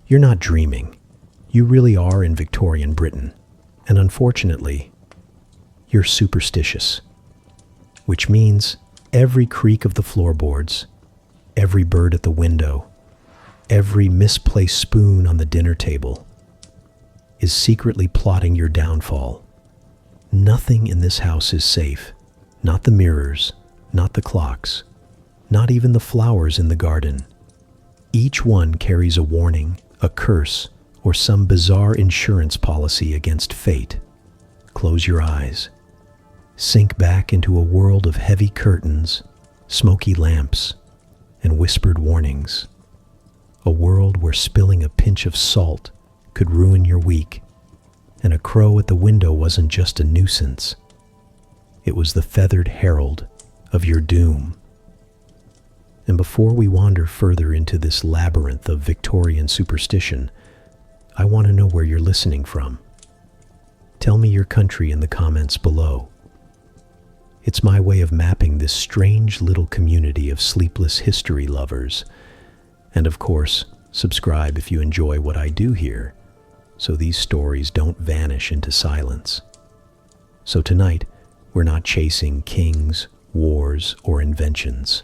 You're not dreaming. You really are in Victorian Britain. And unfortunately, you're superstitious. Which means every creak of the floorboards, every bird at the window, every misplaced spoon on the dinner table is secretly plotting your downfall. Nothing in this house is safe. Not the mirrors, not the clocks, not even the flowers in the garden. Each one carries a warning, a curse, or some bizarre insurance policy against fate. Close your eyes. Sink back into a world of heavy curtains, smoky lamps, and whispered warnings. A world where spilling a pinch of salt could ruin your week, and a crow at the window wasn't just a nuisance. It was the feathered herald of your doom. And before we wander further into this labyrinth of Victorian superstition, I want to know where you're listening from. Tell me your country in the comments below. It's my way of mapping this strange little community of sleepless history lovers. And of course, subscribe if you enjoy what I do here, so these stories don't vanish into silence. So tonight, we're not chasing kings, wars, or inventions.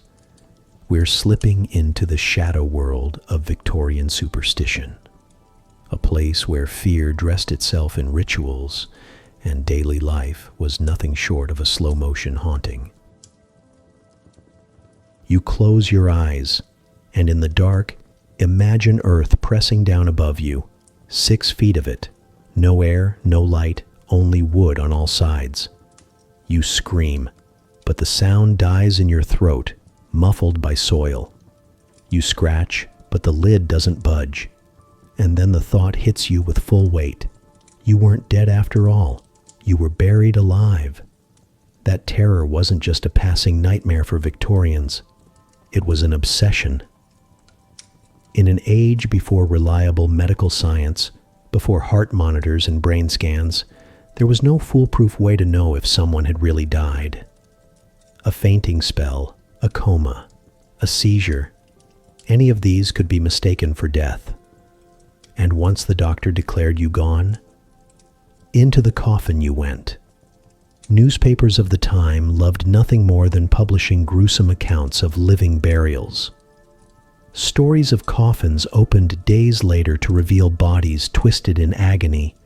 We're slipping into the shadow world of Victorian superstition, a place where fear dressed itself in rituals and daily life was nothing short of a slow-motion haunting. You close your eyes, and in the dark, imagine Earth pressing down above you, 6 feet of it, no air, no light, only wood on all sides. You scream, but the sound dies in your throat, muffled by soil. You scratch, but the lid doesn't budge. And then the thought hits you with full weight. You weren't dead after all. You were buried alive. That terror wasn't just a passing nightmare for Victorians. It was an obsession. In an age before reliable medical science, before heart monitors and brain scans, there was no foolproof way to know if someone had really died. A fainting spell, a coma, a seizure, any of these could be mistaken for death. And once the doctor declared you gone, into the coffin you went. Newspapers of the time loved nothing more than publishing gruesome accounts of living burials. Stories of coffins opened days later to reveal bodies twisted in agony,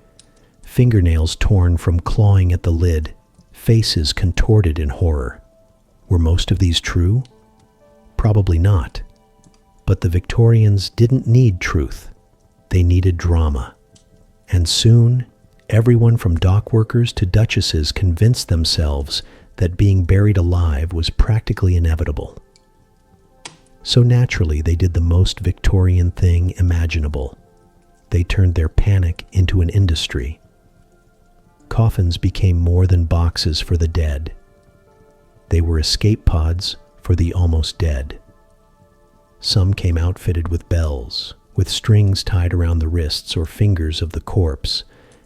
fingernails torn from clawing at the lid, faces contorted in horror. Were most of these true? Probably not. But the Victorians didn't need truth. They needed drama. And soon, everyone from dock workers to duchesses convinced themselves that being buried alive was practically inevitable. So naturally, they did the most Victorian thing imaginable. They turned their panic into an industry. Coffins became more than boxes for the dead. They were escape pods for the almost dead. Some came outfitted with bells, with strings tied around the wrists or fingers of the corpse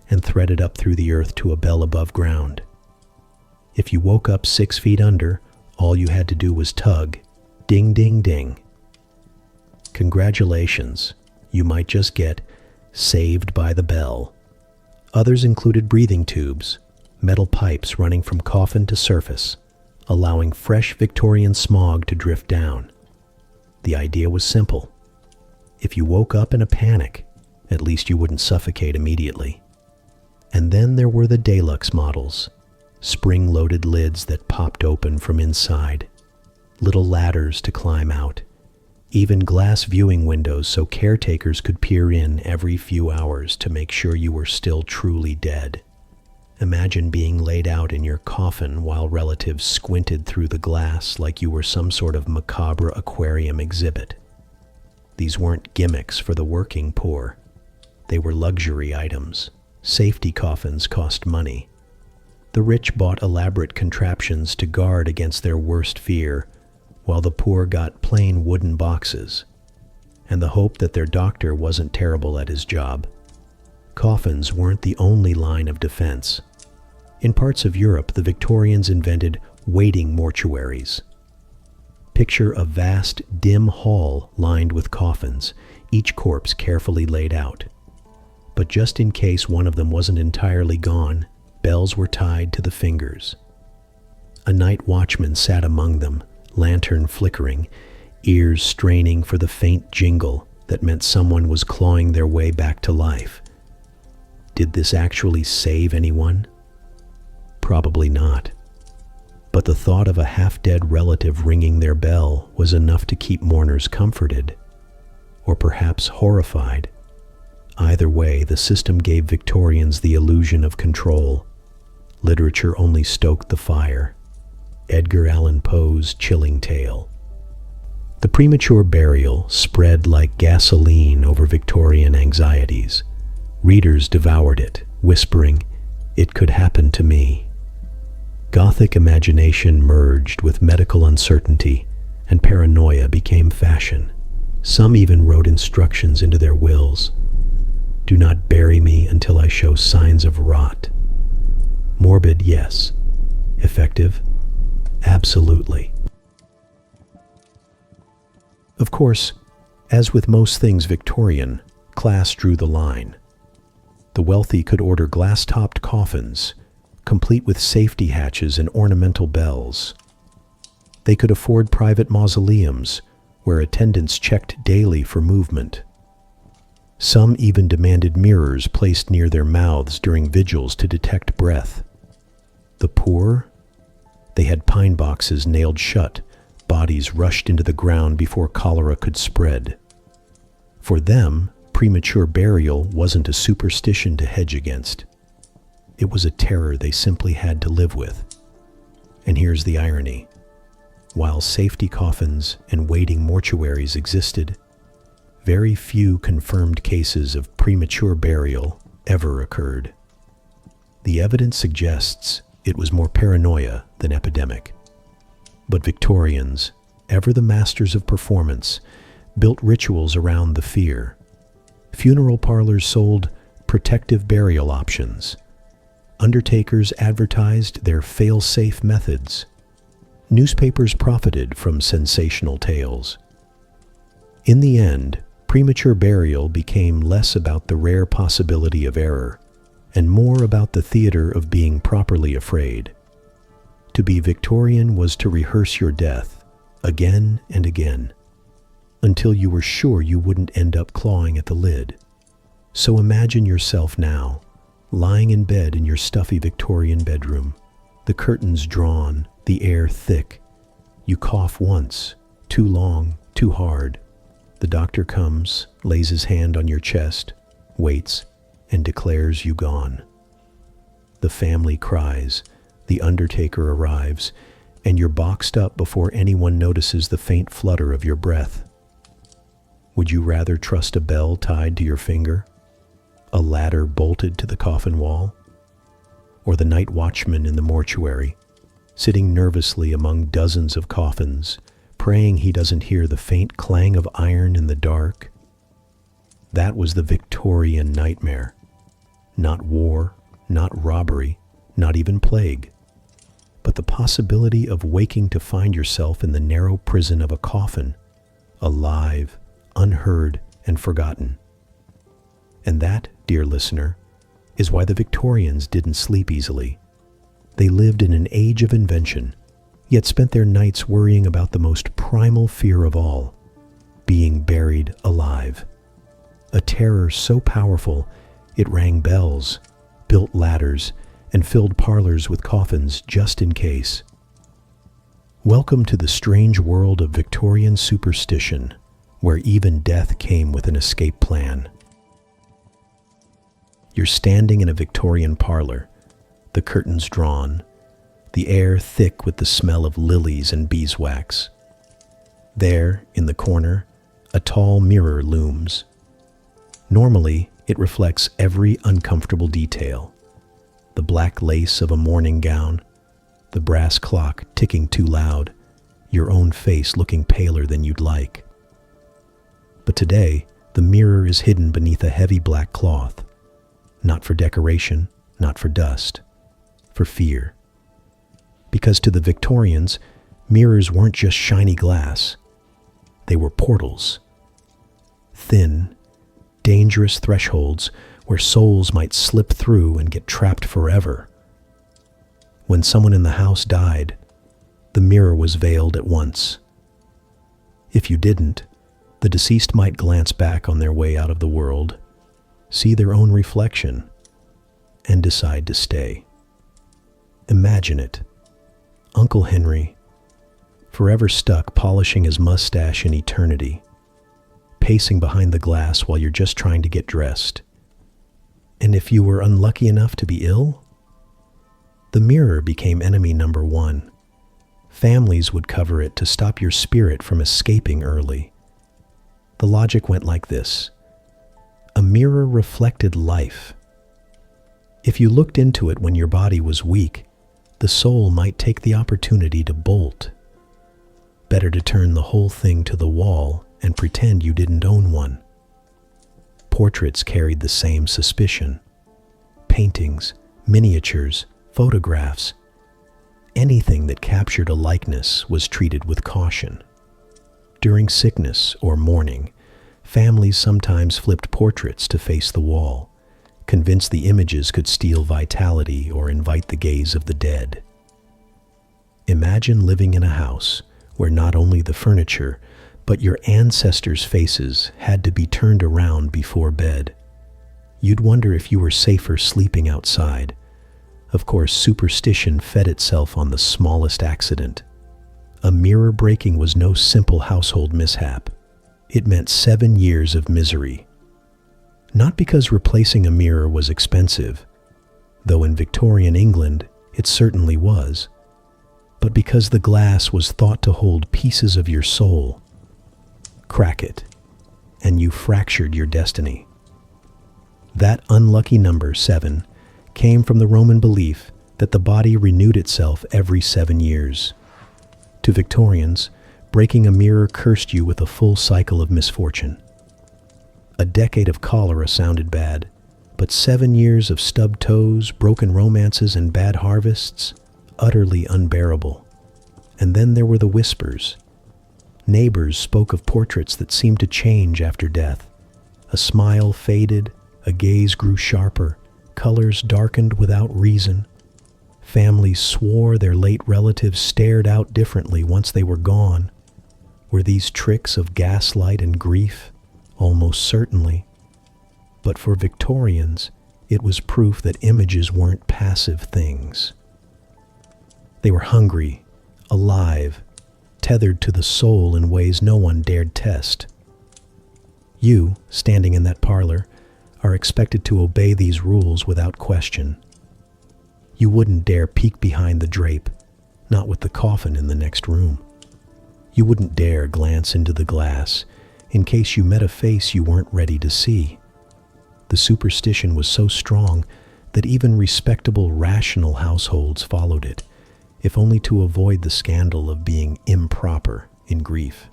and threaded up through the earth to a bell above ground. If you woke up 6 feet under, all you had to do was tug. Ding, ding, ding. Congratulations, you might just get saved by the bell. Others included breathing tubes, metal pipes running from coffin to surface, allowing fresh Victorian smog to drift down. The idea was simple. If you woke up in a panic, at least you wouldn't suffocate immediately. And then there were the deluxe models, spring-loaded lids that popped open from inside, little ladders to climb out, even glass viewing windows so caretakers could peer in every few hours to make sure you were still truly dead. Imagine being laid out in your coffin while relatives squinted through the glass like you were some sort of macabre aquarium exhibit. These weren't gimmicks for the working poor. They were luxury items. Safety coffins cost money. The rich bought elaborate contraptions to guard against their worst fear, while the poor got plain wooden boxes, and the hope that their doctor wasn't terrible at his job. Coffins weren't the only line of defense. In parts of Europe, the Victorians invented waiting mortuaries. Picture a vast, dim hall lined with coffins, each corpse carefully laid out. But just in case one of them wasn't entirely gone, bells were tied to the fingers. A night watchman sat among them, lantern flickering, ears straining for the faint jingle that meant someone was clawing their way back to life. Did this actually save anyone? Probably not. But the thought of a half-dead relative ringing their bell was enough to keep mourners comforted, or perhaps horrified. Either way, the system gave Victorians the illusion of control. Literature only stoked the fire. Edgar Allan Poe's chilling tale. The premature burial spread like gasoline over Victorian anxieties. Readers devoured it, whispering, "It could happen to me." Gothic imagination merged with medical uncertainty, and paranoia became fashion. Some even wrote instructions into their wills. "Do not bury me until I show signs of rot." Morbid, yes. Effective? Absolutely. Of course, as with most things Victorian, class drew the line. The wealthy could order glass-topped coffins, complete with safety hatches and ornamental bells. They could afford private mausoleums, where attendants checked daily for movement. Some even demanded mirrors placed near their mouths during vigils to detect breath. The poor? They had pine boxes nailed shut, bodies rushed into the ground before cholera could spread. For them, premature burial wasn't a superstition to hedge against. It was a terror they simply had to live with. And here's the irony. While safety coffins and waiting mortuaries existed, very few confirmed cases of premature burial ever occurred. The evidence suggests it was more paranoia than epidemic. But Victorians, ever the masters of performance, built rituals around the fear. Funeral parlors sold protective burial options. Undertakers advertised their fail-safe methods. Newspapers profited from sensational tales. In the end, premature burial became less about the rare possibility of error and more about the theater of being properly afraid. To be Victorian was to rehearse your death again and again until you were sure you wouldn't end up clawing at the lid. So imagine yourself now, lying in bed in your stuffy Victorian bedroom, the curtains drawn, the air thick. You cough once, too long, too hard. The doctor comes, lays his hand on your chest, waits, and declares you gone. The family cries, the undertaker arrives, and you're boxed up before anyone notices the faint flutter of your breath. Would you rather trust a bell tied to your finger, a ladder bolted to the coffin wall, or the night watchman in the mortuary, sitting nervously among dozens of coffins, praying he doesn't hear the faint clang of iron in the dark? That was the Victorian nightmare. Not war, not robbery, not even plague, but the possibility of waking to find yourself in the narrow prison of a coffin, alive, unheard, and forgotten. And that, dear listener, is why the Victorians didn't sleep easily. They lived in an age of invention, yet spent their nights worrying about the most primal fear of all, being buried alive. A terror so powerful it rang bells, built ladders, and filled parlors with coffins just in case. Welcome to the strange world of Victorian superstition, where even death came with an escape plan. You're standing in a Victorian parlor, the curtains drawn, the air thick with the smell of lilies and beeswax. There, in the corner, a tall mirror looms. Normally, it reflects every uncomfortable detail. The black lace of a morning gown, the brass clock ticking too loud, your own face looking paler than you'd like. But today, the mirror is hidden beneath a heavy black cloth. Not for decoration, not for dust, for fear. Because to the Victorians, mirrors weren't just shiny glass. They were portals. thin, dangerous thresholds where souls might slip through and get trapped forever. When someone in the house died, the mirror was veiled at once. If you didn't, the deceased might glance back on their way out of the world, see their own reflection, and decide to stay. Imagine it. Uncle Henry, forever stuck polishing his mustache in eternity, pacing behind the glass while you're just trying to get dressed. And if you were unlucky enough to be ill, the mirror became enemy number one. Families would cover it to stop your spirit from escaping early. The logic went like this. A mirror reflected life. If you looked into it when your body was weak, the soul might take the opportunity to bolt. Better to turn the whole thing to the wall and pretend you didn't own one. Portraits carried the same suspicion. Paintings, miniatures, photographs, anything that captured a likeness was treated with caution. During sickness or mourning, families sometimes flipped portraits to face the wall, convinced the images could steal vitality or invite the gaze of the dead. Imagine living in a house where not only the furniture, but your ancestors' faces had to be turned around before bed. You'd wonder if you were safer sleeping outside. Of course, superstition fed itself on the smallest accident. A mirror breaking was no simple household mishap. It meant 7 years of misery. Not because replacing a mirror was expensive, though in Victorian England it certainly was, but because the glass was thought to hold pieces of your soul. Crack it, and you fractured your destiny. That unlucky number 7 came from the Roman belief that the body renewed itself every 7 years. To Victorians, breaking a mirror cursed you with a full cycle of misfortune. A decade of cholera sounded bad, but 7 years of stubbed toes, broken romances, and bad harvests, utterly unbearable. And then there were the whispers. Neighbors spoke of portraits that seemed to change after death. A smile faded, a gaze grew sharper, colors darkened without reason. Families swore their late relatives stared out differently once they were gone. Were these tricks of gaslight and grief? Almost certainly. But for Victorians, it was proof that images weren't passive things. They were hungry, alive, tethered to the soul in ways no one dared test. You, standing in that parlor, are expected to obey these rules without question. You wouldn't dare peek behind the drape, not with the coffin in the next room. You wouldn't dare glance into the glass in case you met a face you weren't ready to see. The superstition was so strong that even respectable, rational households followed it, if only to avoid the scandal of being improper in grief.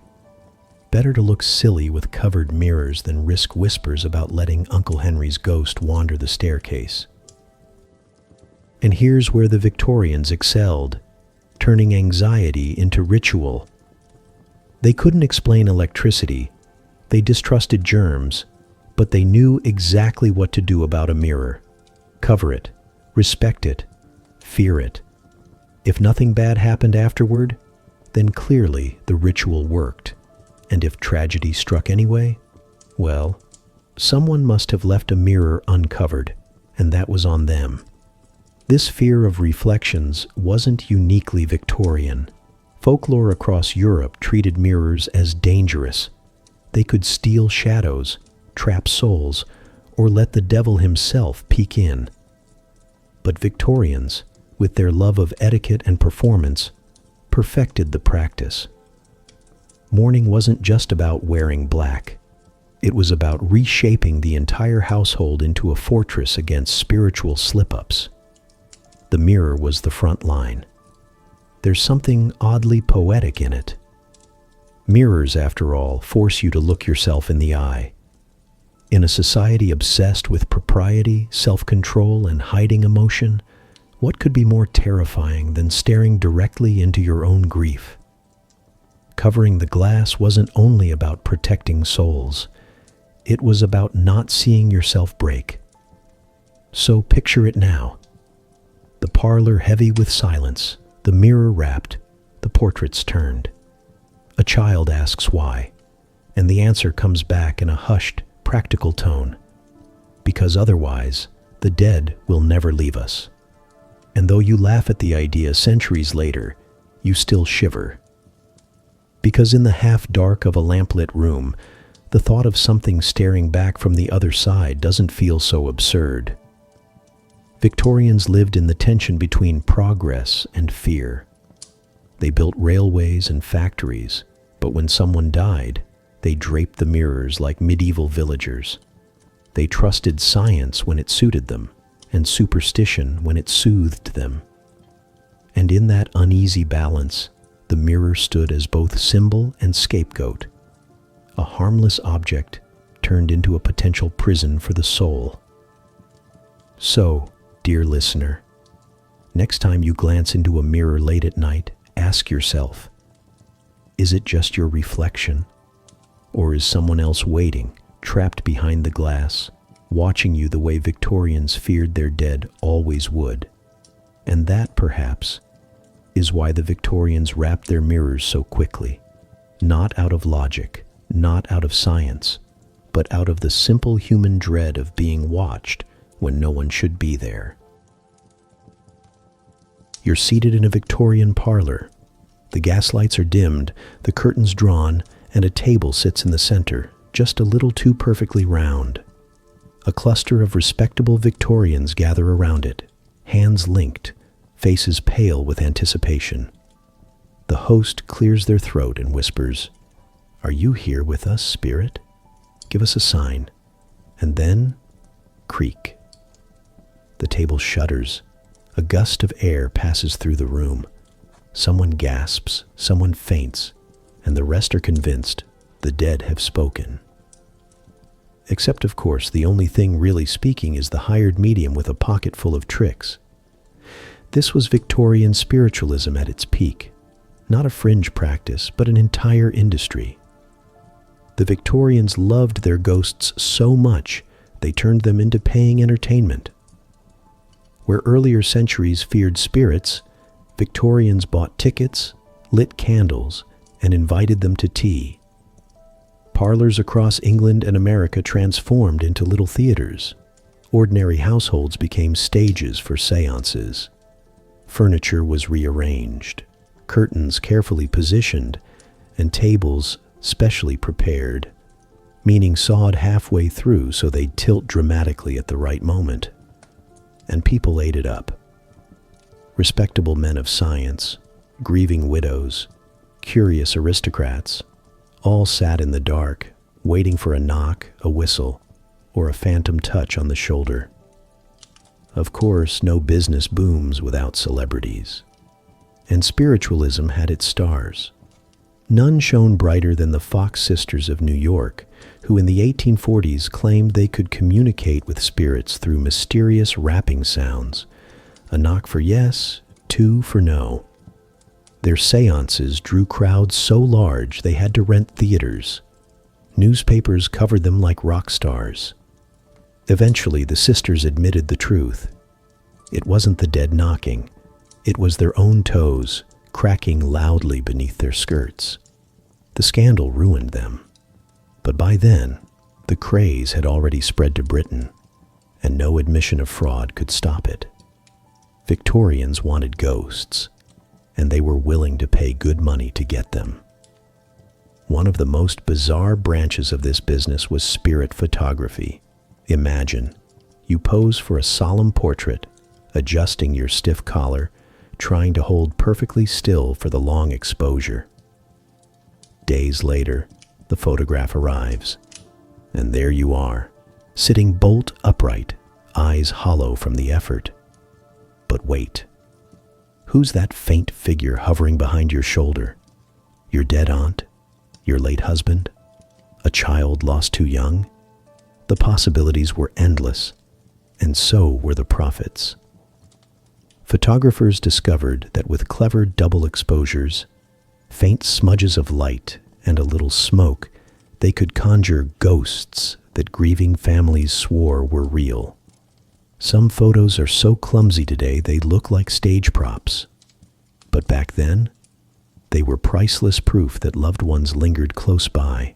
Better to look silly with covered mirrors than risk whispers about letting Uncle Henry's ghost wander the staircase. And here's where the Victorians excelled, turning anxiety into ritual. They couldn't explain electricity, they distrusted germs, but they knew exactly what to do about a mirror. Cover it, respect it, fear it. If nothing bad happened afterward, then clearly the ritual worked. And if tragedy struck anyway, well, someone must have left a mirror uncovered, and that was on them. This fear of reflections wasn't uniquely Victorian. Folklore across Europe treated mirrors as dangerous. They could steal shadows, trap souls, or let the devil himself peek in. But Victorians, with their love of etiquette and performance, perfected the practice. Mourning wasn't just about wearing black. It was about reshaping the entire household into a fortress against spiritual slip-ups. The mirror was the front line. There's something oddly poetic in it. Mirrors, after all, force you to look yourself in the eye. In a society obsessed with propriety, self-control, and hiding emotion, what could be more terrifying than staring directly into your own grief? Covering the glass wasn't only about protecting souls. It was about not seeing yourself break. So picture it now. The parlor heavy with silence, the mirror wrapped, the portraits turned. A child asks why, and the answer comes back in a hushed, practical tone. Because otherwise, the dead will never leave us. And though you laugh at the idea centuries later, you still shiver. Because in the half-dark of a lamplit room, the thought of something staring back from the other side doesn't feel so absurd. Victorians lived in the tension between progress and fear. They built railways and factories, but when someone died, they draped the mirrors like medieval villagers. They trusted science when it suited them, and superstition when it soothed them. And in that uneasy balance, the mirror stood as both symbol and scapegoat, a harmless object turned into a potential prison for the soul. So, dear listener, next time you glance into a mirror late at night, ask yourself, is it just your reflection? Or is someone else waiting, trapped behind the glass, watching you the way Victorians feared their dead always would? And that, perhaps, is why the Victorians wrapped their mirrors so quickly, not out of logic, not out of science, but out of the simple human dread of being watched when no one should be there. You're seated in a Victorian parlor. The gas lights are dimmed, the curtains drawn, and a table sits in the center, just a little too perfectly round. A cluster of respectable Victorians gather around it, hands linked, faces pale with anticipation. The host clears their throat and whispers, "Are you here with us, spirit? Give us a sign." And then, creak. The table shudders. A gust of air passes through the room. Someone gasps, someone faints, and the rest are convinced the dead have spoken. Except, of course, the only thing really speaking is the hired medium with a pocket full of tricks. This was Victorian spiritualism at its peak. Not a fringe practice, but an entire industry. The Victorians loved their ghosts so much, they turned them into paying entertainment. Where earlier centuries feared spirits, Victorians bought tickets, lit candles, and invited them to tea. Parlors across England and America transformed into little theaters. Ordinary households became stages for seances. Furniture was rearranged, curtains carefully positioned, and tables specially prepared, meaning sawed halfway through so they'd tilt dramatically at the right moment. And people ate it up. Respectable men of science, grieving widows, curious aristocrats, all sat in the dark, waiting for a knock, a whistle, or a phantom touch on the shoulder. Of course, no business booms without celebrities. And spiritualism had its stars. None shone brighter than the Fox sisters of New York, who in the 1840s claimed they could communicate with spirits through mysterious rapping sounds. A knock for yes, two for no. Their seances drew crowds so large they had to rent theaters. Newspapers covered them like rock stars. Eventually, the sisters admitted the truth. It wasn't the dead knocking. It was their own toes, cracking loudly beneath their skirts. The scandal ruined them. But by then, the craze had already spread to Britain, and no admission of fraud could stop it. Victorians wanted ghosts, and they were willing to pay good money to get them. One of the most bizarre branches of this business was spirit photography. Imagine, you pose for a solemn portrait, adjusting your stiff collar, trying to hold perfectly still for the long exposure. Days later, the photograph arrives, and there you are, sitting bolt upright, eyes hollow from the effort. But wait, who's that faint figure hovering behind your shoulder? Your dead aunt? Your late husband? A child lost too young? The possibilities were endless, and so were the profits. Photographers discovered that with clever double exposures, faint smudges of light, and a little smoke, They could conjure ghosts that grieving families swore were real. Some photos are so clumsy today they look like stage props. But back then, they were priceless proof that loved ones lingered close by.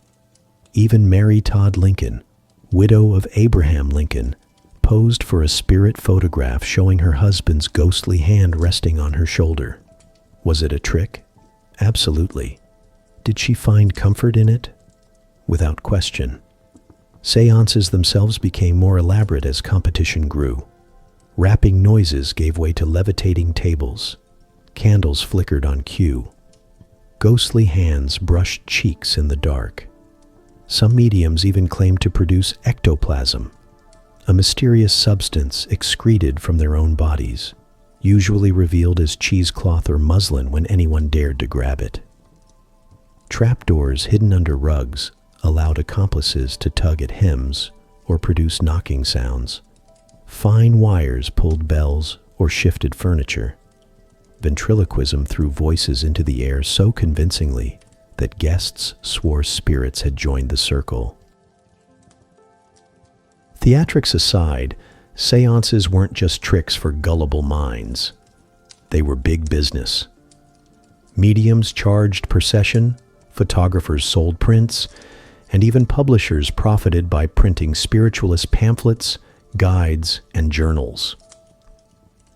Even Mary Todd Lincoln, widow of Abraham Lincoln, posed for a spirit photograph showing her husband's ghostly hand resting on her shoulder. Was it a trick? Absolutely. Did she find comfort in it? Without question. Seances themselves became more elaborate as competition grew. Rapping noises gave way to levitating tables. Candles flickered on cue. Ghostly hands brushed cheeks in the dark. Some mediums even claimed to produce ectoplasm, a mysterious substance excreted from their own bodies, usually revealed as cheesecloth or muslin when anyone dared to grab it. Trapdoors hidden under rugs allowed accomplices to tug at hems or produce knocking sounds. Fine wires pulled bells or shifted furniture. Ventriloquism threw voices into the air so convincingly that guests swore spirits had joined the circle. Theatrics aside, seances weren't just tricks for gullible minds. They were big business. Mediums charged per session, photographers sold prints, and even publishers profited by printing spiritualist pamphlets, guides, and journals.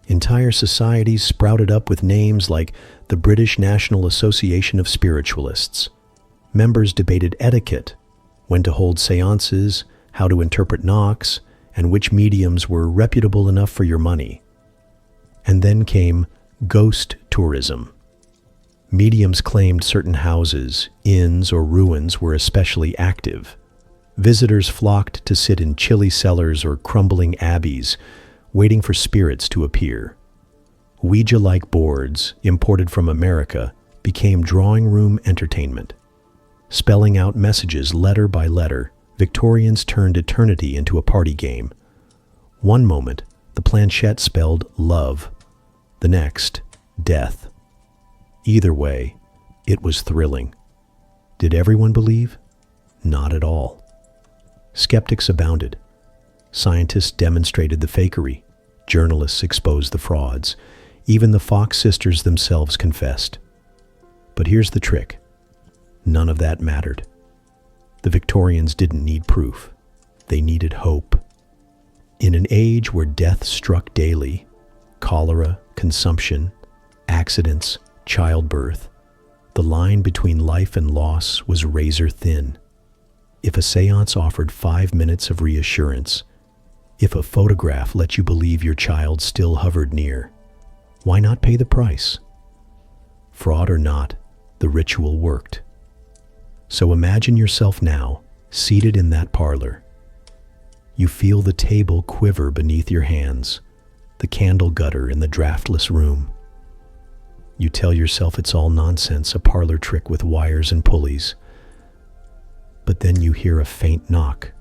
Entire societies sprouted up with names like the British National Association of Spiritualists. Members debated etiquette, when to hold seances, how to interpret knocks, and which mediums were reputable enough for your money. And then came ghost tourism. Mediums claimed certain houses, inns, or ruins were especially active. Visitors flocked to sit in chilly cellars or crumbling abbeys, waiting for spirits to appear. Ouija-like boards, imported from America, became drawing room entertainment. Spelling out messages letter by letter, Victorians turned eternity into a party game. One moment, the planchette spelled love. The next, death. Either way, it was thrilling. Did everyone believe? Not at all. Skeptics abounded. Scientists demonstrated the fakery. Journalists exposed the frauds. Even the Fox sisters themselves confessed. But here's the trick. None of that mattered. The Victorians didn't need proof. They needed hope. In an age where death struck daily, cholera, consumption, accidents, childbirth, the line between life and loss was razor thin. If a seance offered 5 minutes of reassurance, if a photograph let you believe your child still hovered near, why not pay the price? Fraud or not, the ritual worked. So imagine yourself now, seated in that parlor. You feel the table quiver beneath your hands, the candle gutter in the draftless room. You tell yourself it's all nonsense, a parlor trick with wires and pulleys. But then you hear a faint knock.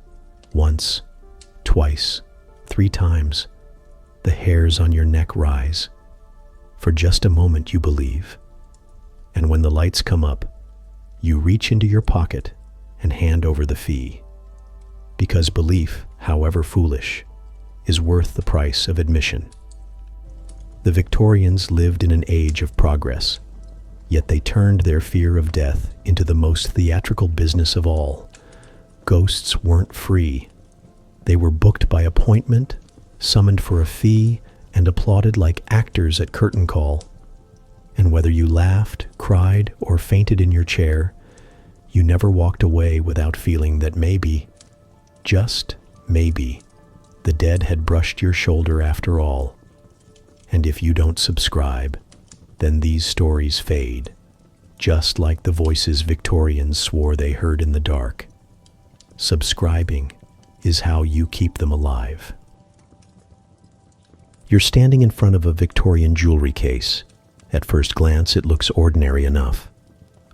Once, twice, 3 times. The hairs on your neck rise. For just a moment you believe. And when the lights come up, you reach into your pocket and hand over the fee. Because belief, however foolish, is worth the price of admission. The Victorians lived in an age of progress, yet they turned their fear of death into the most theatrical business of all. Ghosts weren't free. They were booked by appointment, summoned for a fee, and applauded like actors at curtain call. And whether you laughed, cried, or fainted in your chair, you never walked away without feeling that maybe, just maybe, the dead had brushed your shoulder after all. And if you don't subscribe, then these stories fade, just like the voices Victorians swore they heard in the dark. Subscribing is how you keep them alive. You're standing in front of a Victorian jewelry case. At first glance, it looks ordinary enough.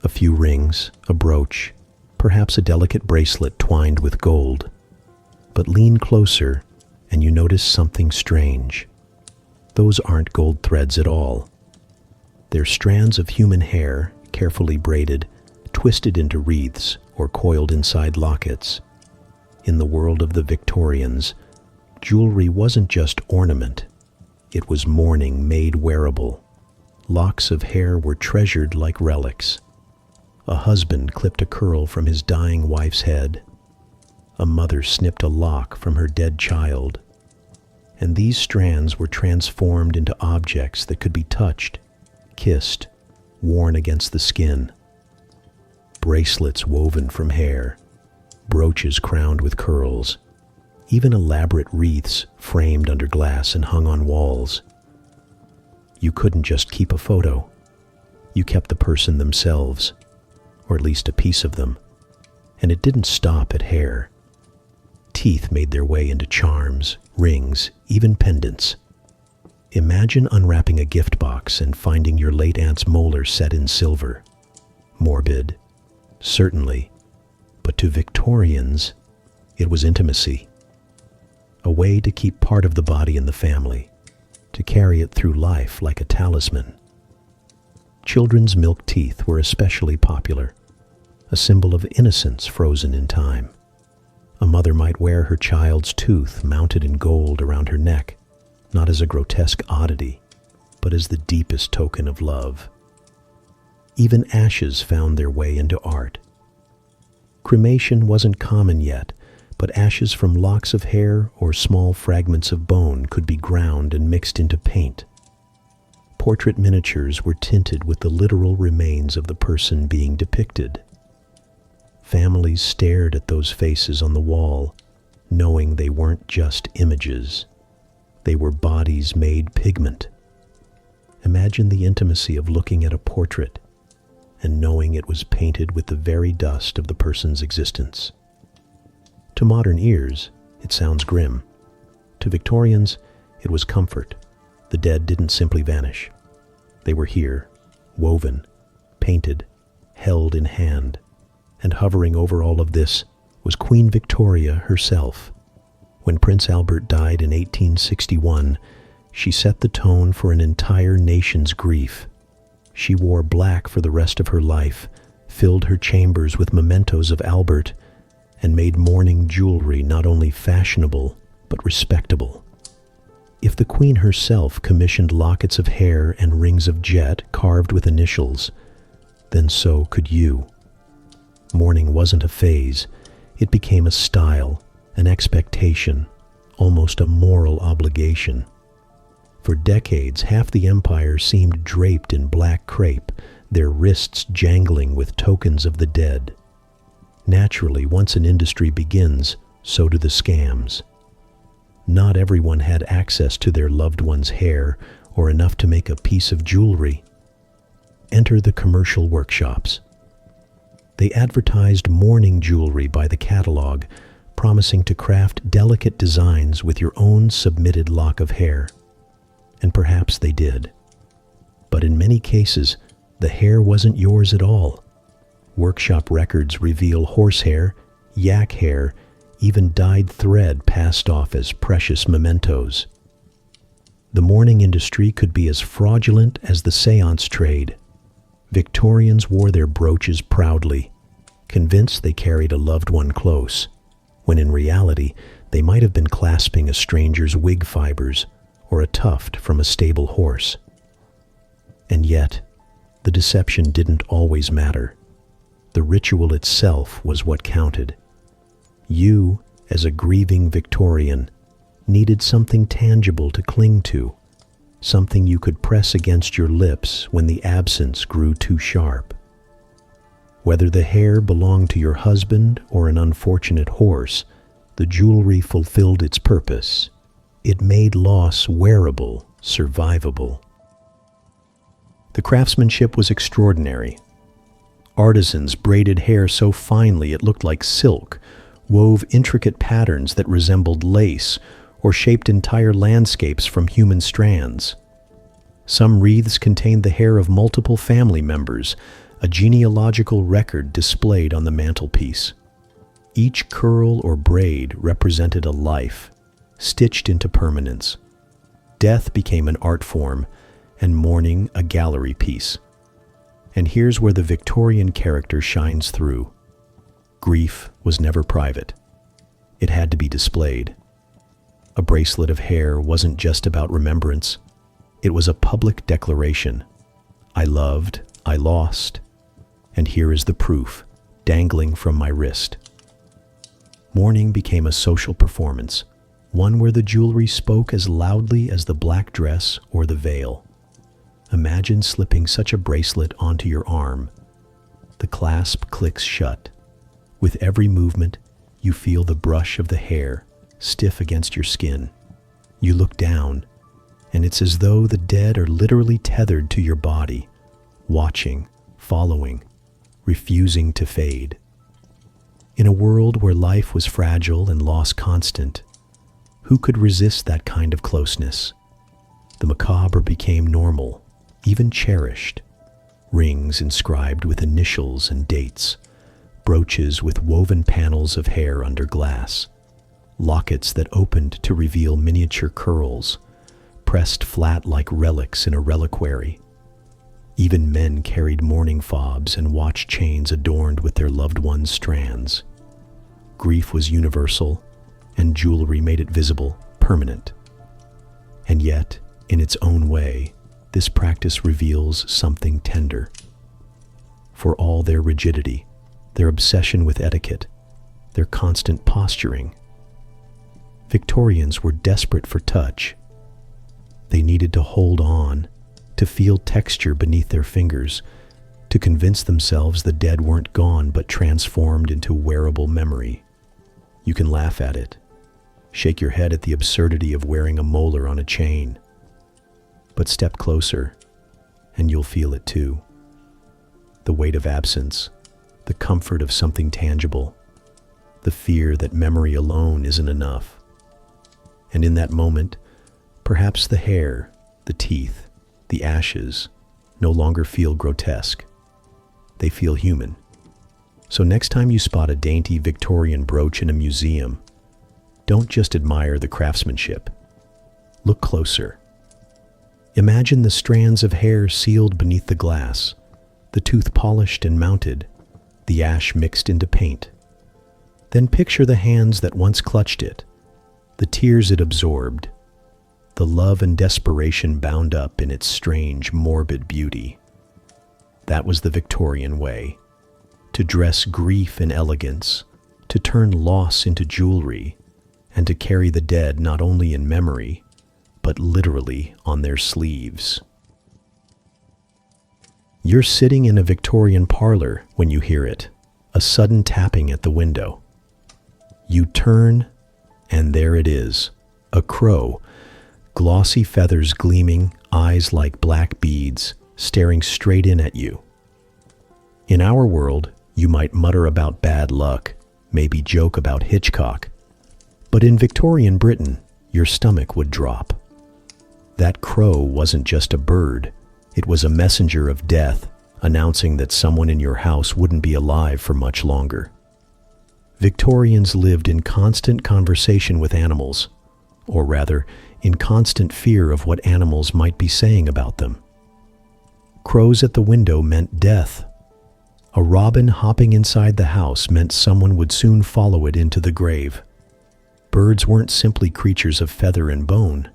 A few rings, a brooch, perhaps a delicate bracelet twined with gold. But lean closer, and you notice something strange. Those aren't gold threads at all. They're strands of human hair, carefully braided, twisted into wreaths or or coiled inside lockets. In the world of the Victorians, jewelry wasn't just ornament. It was mourning made wearable. Locks of hair were treasured like relics. A husband clipped a curl from his dying wife's head. A mother snipped a lock from her dead child. And these strands were transformed into objects that could be touched, kissed, worn against the skin. Bracelets woven from hair, brooches crowned with curls, even elaborate wreaths framed under glass and hung on walls. You couldn't just keep a photo. You kept the person themselves, or at least a piece of them. And it didn't stop at hair. Teeth made their way into charms, rings, even pendants. Imagine unwrapping a gift box and finding your late aunt's molar set in silver. Morbid, certainly, but to Victorians, it was intimacy. A way to keep part of the body in the family, to carry it through life like a talisman. Children's milk teeth were especially popular, a symbol of innocence frozen in time. A mother might wear her child's tooth mounted in gold around her neck, not as a grotesque oddity, but as the deepest token of love. Even ashes found their way into art. Cremation wasn't common yet, but ashes from locks of hair or small fragments of bone could be ground and mixed into paint. Portrait miniatures were tinted with the literal remains of the person being depicted. Families stared at those faces on the wall, knowing they weren't just images. They were bodies made pigment. Imagine the intimacy of looking at a portrait and knowing it was painted with the very dust of the person's existence. To modern ears, it sounds grim. To Victorians, it was comfort. The dead didn't simply vanish. They were here, woven, painted, held in hand. And hovering over all of this was Queen Victoria herself. When Prince Albert died in 1861, she set the tone for an entire nation's grief. She wore black for the rest of her life, filled her chambers with mementos of Albert, and made mourning jewelry not only fashionable, but respectable. If the Queen herself commissioned lockets of hair and rings of jet carved with initials, then so could you. Mourning wasn't a phase. It became a style, an expectation, almost a moral obligation. For decades, half the empire seemed draped in black crepe, their wrists jangling with tokens of the dead. Naturally, once an industry begins, so do the scams. Not everyone had access to their loved one's hair or enough to make a piece of jewelry. Enter the commercial workshops. They advertised mourning jewelry by the catalog, promising to craft delicate designs with your own submitted lock of hair. And perhaps they did. But in many cases, the hair wasn't yours at all. Workshop records reveal horsehair, yak hair, even dyed thread passed off as precious mementos. The mourning industry could be as fraudulent as the seance trade. Victorians wore their brooches proudly, convinced they carried a loved one close, when in reality they might have been clasping a stranger's wig fibers or a tuft from a stable horse. And yet, the deception didn't always matter. The ritual itself was what counted. You, as a grieving Victorian, needed something tangible to cling to, something you could press against your lips when the absence grew too sharp. Whether the hair belonged to your husband or an unfortunate horse, the jewelry fulfilled its purpose. It made loss wearable, survivable. The craftsmanship was extraordinary. Artisans braided hair so finely it looked like silk, wove intricate patterns that resembled lace, or shaped entire landscapes from human strands. Some wreaths contained the hair of multiple family members, a genealogical record displayed on the mantelpiece. Each curl or braid represented a life, stitched into permanence. Death became an art form, and mourning a gallery piece. And here's where the Victorian character shines through. Grief was never private. It had to be displayed. A bracelet of hair wasn't just about remembrance. It was a public declaration. I loved, I lost, and here is the proof, dangling from my wrist. Mourning became a social performance, one where the jewelry spoke as loudly as the black dress or the veil. Imagine slipping such a bracelet onto your arm. The clasp clicks shut. With every movement, you feel the brush of the hair stiff against your skin. You look down, and it's as though the dead are literally tethered to your body, watching, following, refusing to fade. In a world where life was fragile and loss constant, who could resist that kind of closeness? The macabre became normal, even cherished. Rings inscribed with initials and dates, brooches with woven panels of hair under glass, lockets that opened to reveal miniature curls, pressed flat like relics in a reliquary. Even men carried mourning fobs and watch chains adorned with their loved ones' strands. Grief was universal, and jewelry made it visible, permanent. And yet, in its own way, this practice reveals something tender. For all their rigidity, their obsession with etiquette, their constant posturing, Victorians were desperate for touch. They needed to hold on, to feel texture beneath their fingers, to convince themselves the dead weren't gone but transformed into wearable memory. You can laugh at it, shake your head at the absurdity of wearing a molar on a chain, but step closer, and you'll feel it too. The weight of absence, the comfort of something tangible, the fear that memory alone isn't enough. And in that moment, perhaps the hair, the teeth, the ashes no longer feel grotesque. They feel human. So next time you spot a dainty Victorian brooch in a museum, don't just admire the craftsmanship. Look closer. Imagine the strands of hair sealed beneath the glass, the tooth polished and mounted, the ash mixed into paint. Then picture the hands that once clutched it, the tears it absorbed, the love and desperation bound up in its strange, morbid beauty. That was the Victorian way, to dress grief in elegance, to turn loss into jewelry, and to carry the dead not only in memory, but literally on their sleeves. You're sitting in a Victorian parlor when you hear it, a sudden tapping at the window. You turn, and there it is, a crow, glossy feathers gleaming, eyes like black beads, staring straight in at you. In our world, you might mutter about bad luck, maybe joke about Hitchcock, but in Victorian Britain, your stomach would drop. That crow wasn't just a bird, it was a messenger of death, announcing that someone in your house wouldn't be alive for much longer. Victorians lived in constant conversation with animals, or rather, in constant fear of what animals might be saying about them. Crows at the window meant death. A robin hopping inside the house meant someone would soon follow it into the grave. Birds weren't simply creatures of feather and bone.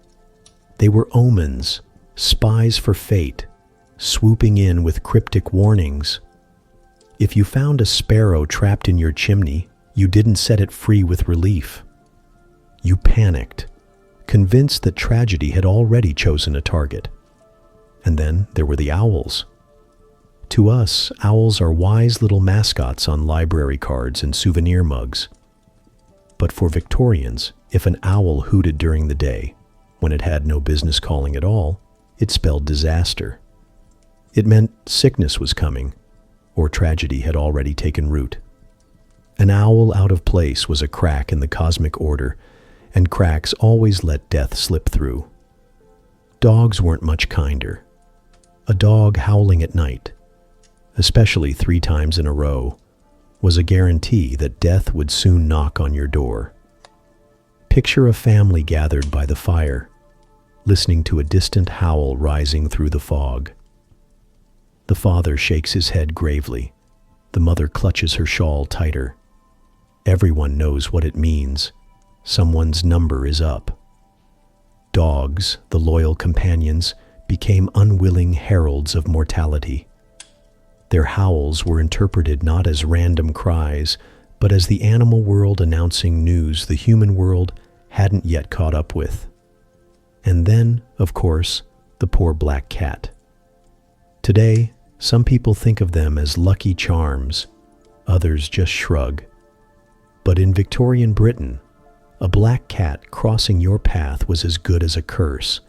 They were omens, spies for fate, swooping in with cryptic warnings. If you found a sparrow trapped in your chimney, you didn't set it free with relief. You panicked, convinced that tragedy had already chosen a target. And then there were the owls. To us, owls are wise little mascots on library cards and souvenir mugs. But for Victorians, if an owl hooted during the day, when it had no business calling at all, it spelled disaster. It meant sickness was coming, or tragedy had already taken root. An owl out of place was a crack in the cosmic order, and cracks always let death slip through. Dogs weren't much kinder. A dog howling at night, especially 3 times in a row, was a guarantee that death would soon knock on your door. Picture a family gathered by the fire, listening to a distant howl rising through the fog. The father shakes his head gravely. The mother clutches her shawl tighter. Everyone knows what it means. Someone's number is up. Dogs, the loyal companions, became unwilling heralds of mortality. Their howls were interpreted not as random cries, but as the animal world announcing news the human world hadn't yet caught up with. And then, of course, the poor black cat. Today, some people think of them as lucky charms, others just shrug. But in Victorian Britain, a black cat crossing your path was as good as a curse.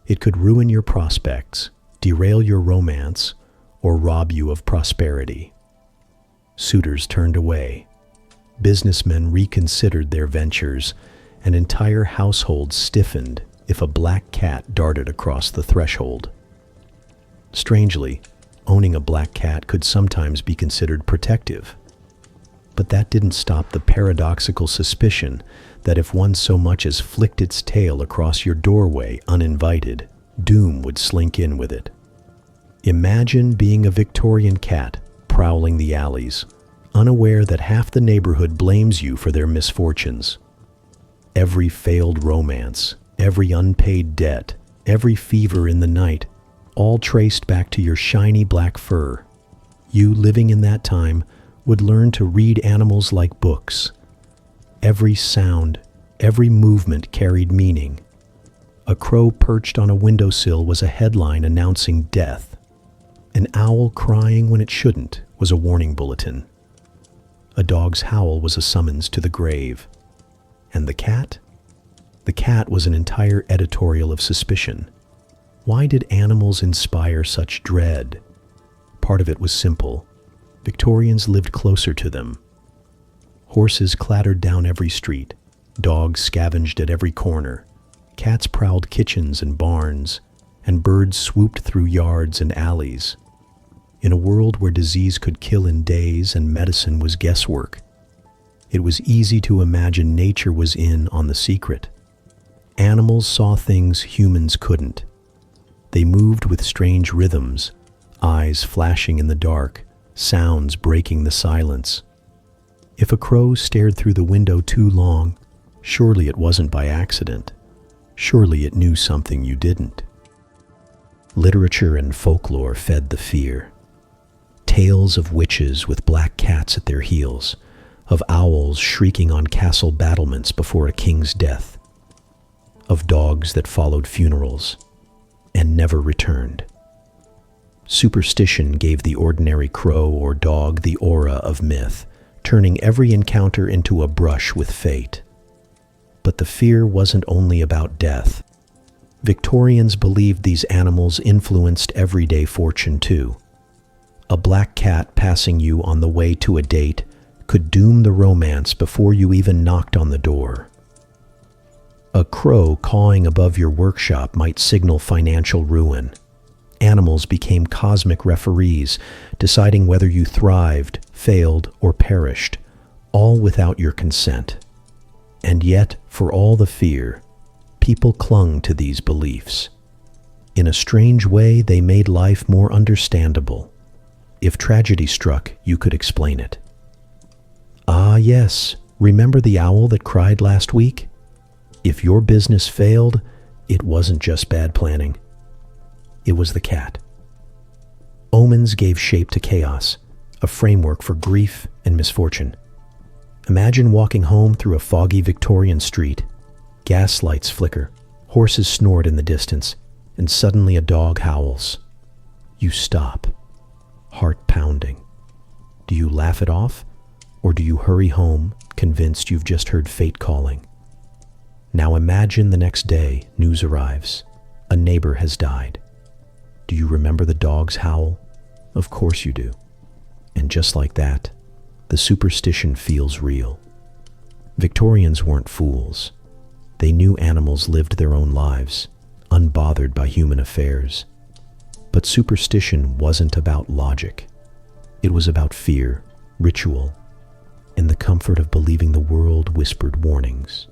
It could ruin your prospects, derail your romance, or rob you of prosperity. Suitors turned away. Businessmen reconsidered their ventures, and entire households stiffened if a black cat darted across the threshold. Strangely, owning a black cat could sometimes be considered protective. But that didn't stop the paradoxical suspicion that if one so much as flicked its tail across your doorway uninvited, doom would slink in with it. Imagine being a Victorian cat prowling the alleys, unaware that half the neighborhood blames you for their misfortunes. Every failed romance, every unpaid debt, every fever in the night, all traced back to your shiny black fur. You, living in that time, would learn to read animals like books. Every sound, every movement carried meaning. A crow perched on a windowsill was a headline announcing death. An owl crying when it shouldn't was a warning bulletin. A dog's howl was a summons to the grave. And the cat? The cat was an entire editorial of suspicion. Why did animals inspire such dread? Part of it was simple. Victorians lived closer to them. Horses clattered down every street. Dogs scavenged at every corner. Cats prowled kitchens and barns, and birds swooped through yards and alleys. In a world where disease could kill in days and medicine was guesswork, it was easy to imagine nature was in on the secret. Animals saw things humans couldn't. They moved with strange rhythms, eyes flashing in the dark, sounds breaking the silence. If a crow stared through the window too long, surely it wasn't by accident. Surely it knew something you didn't. Literature and folklore fed the fear. Tales of witches with black cats at their heels, of owls shrieking on castle battlements before a king's death, of dogs that followed funerals and never returned. Superstition gave the ordinary crow or dog the aura of myth, turning every encounter into a brush with fate. But the fear wasn't only about death. Victorians believed these animals influenced everyday fortune too. A black cat passing you on the way to a date could doom the romance before you even knocked on the door. A crow cawing above your workshop might signal financial ruin. Animals became cosmic referees, deciding whether you thrived, failed, or perished, all without your consent. And yet, for all the fear, people clung to these beliefs. In a strange way, they made life more understandable. If tragedy struck, you could explain it. Ah, yes, remember the owl that cried last week? If your business failed, it wasn't just bad planning. It was the cat. Omens gave shape to chaos, a framework for grief and misfortune. Imagine walking home through a foggy Victorian street. Gas lights flicker, horses snort in the distance, and suddenly a dog howls. You stop, heart pounding. Do you laugh it off, or do you hurry home, convinced you've just heard fate calling? Now imagine the next day, news arrives. A neighbor has died. Do you remember the dog's howl? Of course you do. And just like that, the superstition feels real. Victorians weren't fools. They knew animals lived their own lives, unbothered by human affairs. But superstition wasn't about logic. It was about fear, ritual, and the comfort of believing the world whispered warnings.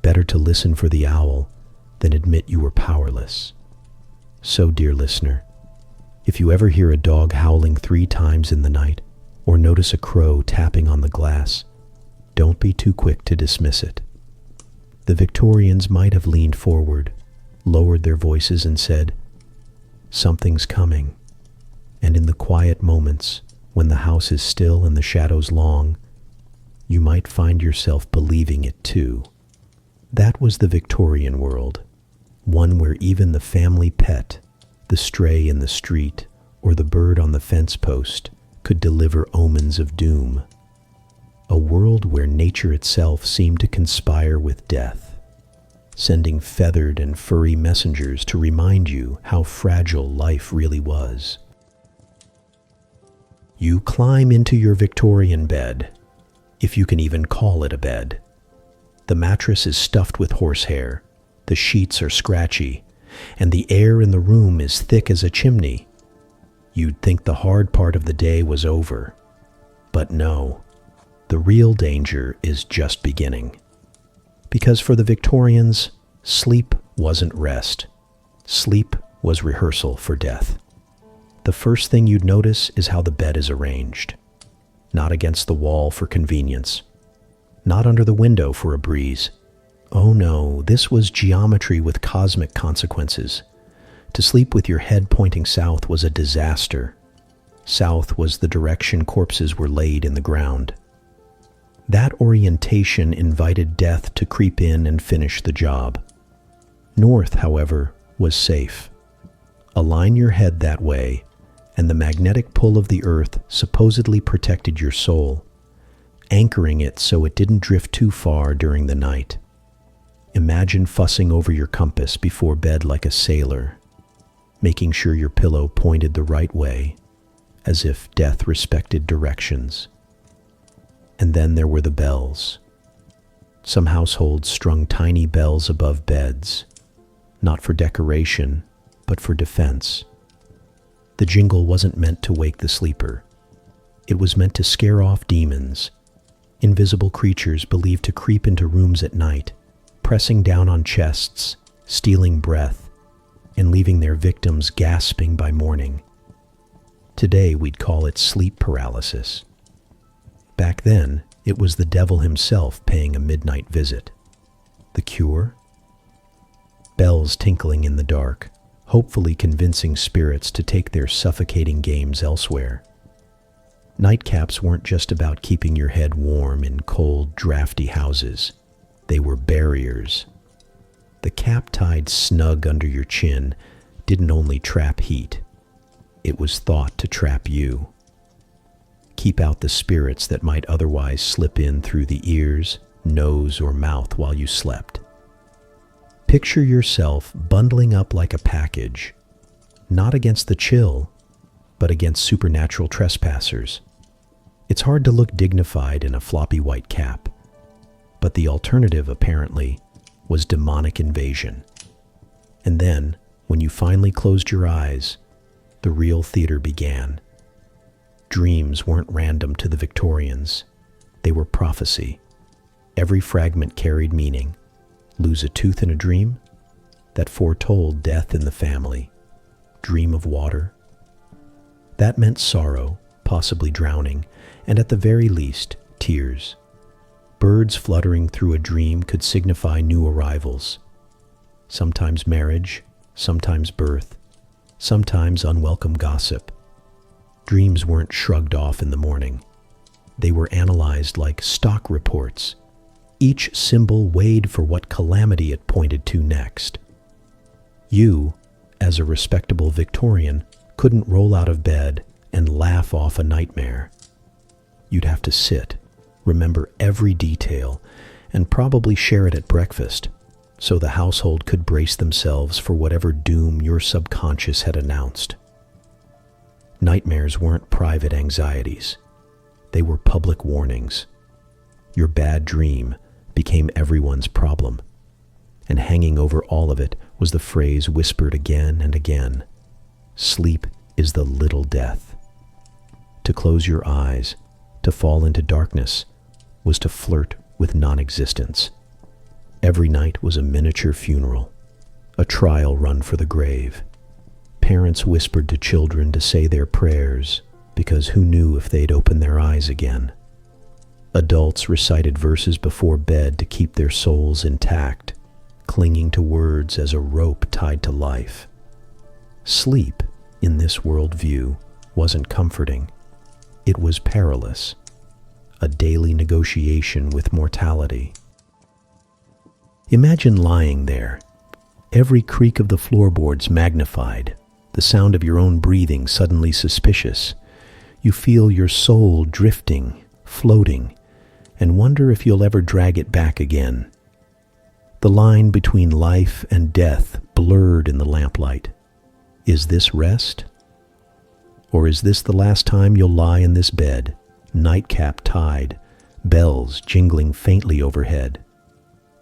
Better to listen for the owl than admit you were powerless. So, dear listener, if you ever hear a dog howling 3 times in the night, or notice a crow tapping on the glass, don't be too quick to dismiss it. The Victorians might have leaned forward, lowered their voices and said, "Something's coming." And in the quiet moments, when the house is still and the shadows long, you might find yourself believing it too. That was the Victorian world, one where even the family pet, the stray in the street, or the bird on the fence post could deliver omens of doom. A world where nature itself seemed to conspire with death, sending feathered and furry messengers to remind you how fragile life really was. You climb into your Victorian bed, if you can even call it a bed. The mattress is stuffed with horsehair, the sheets are scratchy, and the air in the room is thick as a chimney. You'd think the hard part of the day was over. But no, the real danger is just beginning. Because for the Victorians, sleep wasn't rest. Sleep was rehearsal for death. The first thing you'd notice is how the bed is arranged. Not against the wall for convenience. Not under the window for a breeze. Oh no, this was geometry with cosmic consequences. To sleep with your head pointing south was a disaster. South was the direction corpses were laid in the ground. That orientation invited death to creep in and finish the job. North, however, was safe. Align your head that way, and the magnetic pull of the earth supposedly protected your soul, anchoring it so it didn't drift too far during the night. Imagine fussing over your compass before bed like a sailor, making sure your pillow pointed the right way, as if death respected directions. And then there were the bells. Some households strung tiny bells above beds, not for decoration, but for defense. The jingle wasn't meant to wake the sleeper. It was meant to scare off demons, invisible creatures believed to creep into rooms at night, pressing down on chests, stealing breath, and leaving their victims gasping by morning. Today we'd call it sleep paralysis. Back then, it was the devil himself paying a midnight visit. The cure? Bells tinkling in the dark, hopefully convincing spirits to take their suffocating games elsewhere. Nightcaps weren't just about keeping your head warm in cold, drafty houses. They were barriers. The cap tied snug under your chin didn't only trap heat. It was thought to trap you. Keep out the spirits that might otherwise slip in through the ears, nose, or mouth while you slept. Picture yourself bundling up like a package, not against the chill, but against supernatural trespassers. It's hard to look dignified in a floppy white cap, but the alternative, apparently, was demonic invasion. And then, when you finally closed your eyes, the real theater began. Dreams weren't random to the Victorians. They were prophecy. Every fragment carried meaning. Lose a tooth in a dream? That foretold death in the family. Dream of water? That meant sorrow, possibly drowning, and at the very least, tears. Birds fluttering through a dream could signify new arrivals. Sometimes marriage, sometimes birth, sometimes unwelcome gossip. Dreams weren't shrugged off in the morning. They were analyzed like stock reports. Each symbol weighed for what calamity it pointed to next. You, as a respectable Victorian, couldn't roll out of bed and laugh off a nightmare. You'd have to sit, remember every detail, and probably share it at breakfast, so the household could brace themselves for whatever doom your subconscious had announced. Nightmares weren't private anxieties. They were public warnings. Your bad dream became everyone's problem, and hanging over all of it was the phrase whispered again and again: sleep is the little death. To close your eyes, to fall into darkness, was to flirt with non-existence. Every night was a miniature funeral, a trial run for the grave. Parents whispered to children to say their prayers, because who knew if they'd open their eyes again. Adults recited verses before bed to keep their souls intact, clinging to words as a rope tied to life. Sleep, in this worldview, wasn't comforting. It was perilous, a daily negotiation with mortality. Imagine lying there, every creak of the floorboards magnified, the sound of your own breathing suddenly suspicious. You feel your soul drifting, floating, and wonder if you'll ever drag it back again. The line between life and death blurred in the lamplight. Is this rest? Or is this the last time you'll lie in this bed, nightcap tied, bells jingling faintly overhead?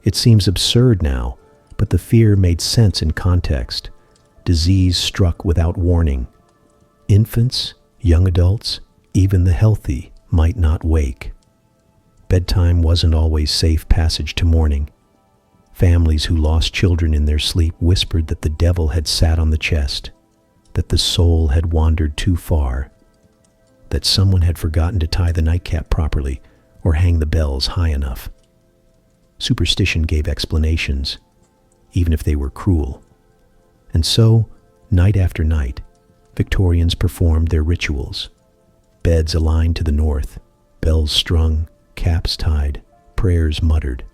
It seems absurd now, but the fear made sense in context. Disease struck without warning. Infants, young adults, even the healthy might not wake. Bedtime wasn't always safe passage to morning. Families who lost children in their sleep whispered that the devil had sat on the chest, that the soul had wandered too far, that someone had forgotten to tie the nightcap properly or hang the bells high enough. Superstition gave explanations, even if they were cruel. And so, night after night, Victorians performed their rituals. Beds aligned to the north, bells strung, caps tied, prayers muttered.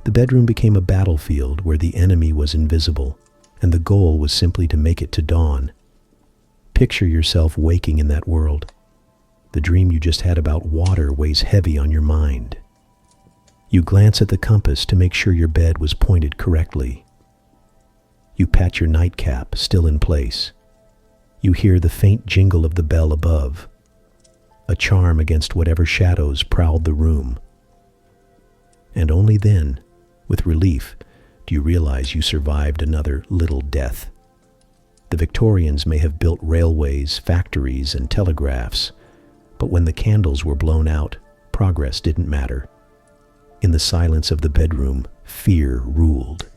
The bedroom became a battlefield where the enemy was invisible, and the goal was simply to make it to dawn. Picture yourself waking in that world. The dream you just had about water weighs heavy on your mind. You glance at the compass to make sure your bed was pointed correctly. You pat your nightcap, still in place. You hear the faint jingle of the bell above, a charm against whatever shadows prowled the room. And only then, with relief, do you realize you survived another little death. The Victorians may have built railways, factories, and telegraphs, but when the candles were blown out, progress didn't matter. In the silence of the bedroom, fear ruled.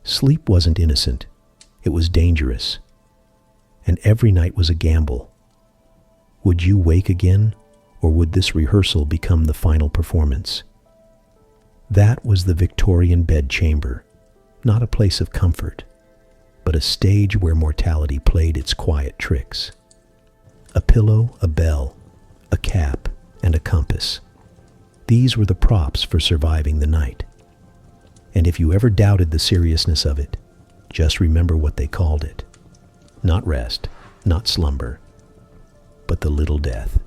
Sleep wasn't innocent. It was dangerous. And every night was a gamble. Would you wake again, or would this rehearsal become the final performance? That was the Victorian bedchamber, not a place of comfort, but a stage where mortality played its quiet tricks. A pillow, a bell, a cap, and a compass. These were the props for surviving the night. And if you ever doubted the seriousness of it, just remember what they called it. Not rest, not slumber, but the little death.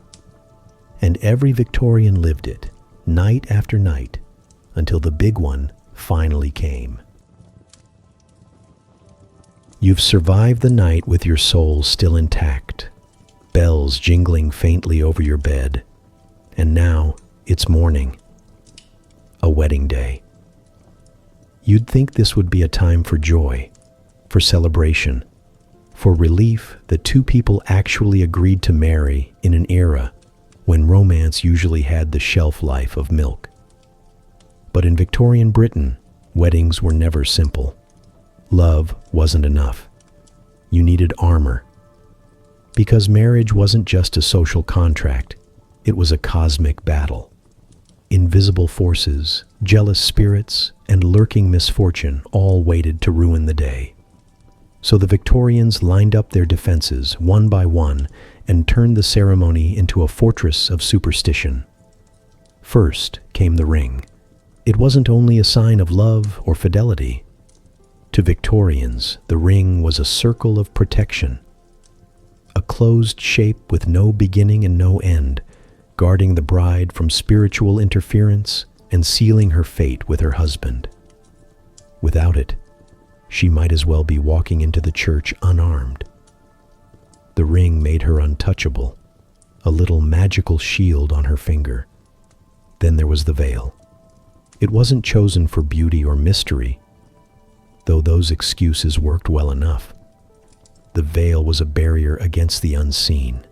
And every Victorian lived it, night after night, until the big one finally came. You've survived the night with your soul still intact, bells jingling faintly over your bed, and now it's morning, a wedding day. You'd think this would be a time for joy, for celebration, for relief that two people actually agreed to marry in an era when romance usually had the shelf life of milk. But in Victorian Britain, weddings were never simple. Love wasn't enough. You needed armor. Because marriage wasn't just a social contract, it was a cosmic battle. Invisible forces, jealous spirits, and lurking misfortune all waited to ruin the day. So the Victorians lined up their defenses one by one and turned the ceremony into a fortress of superstition. First came the ring. It wasn't only a sign of love or fidelity. To Victorians, the ring was a circle of protection, a closed shape with no beginning and no end, guarding the bride from spiritual interference and sealing her fate with her husband. Without it, she might as well be walking into the church unarmed. The ring made her untouchable, a little magical shield on her finger. Then there was the veil. It wasn't chosen for beauty or mystery, though those excuses worked well enough. The veil was a barrier against the unseen.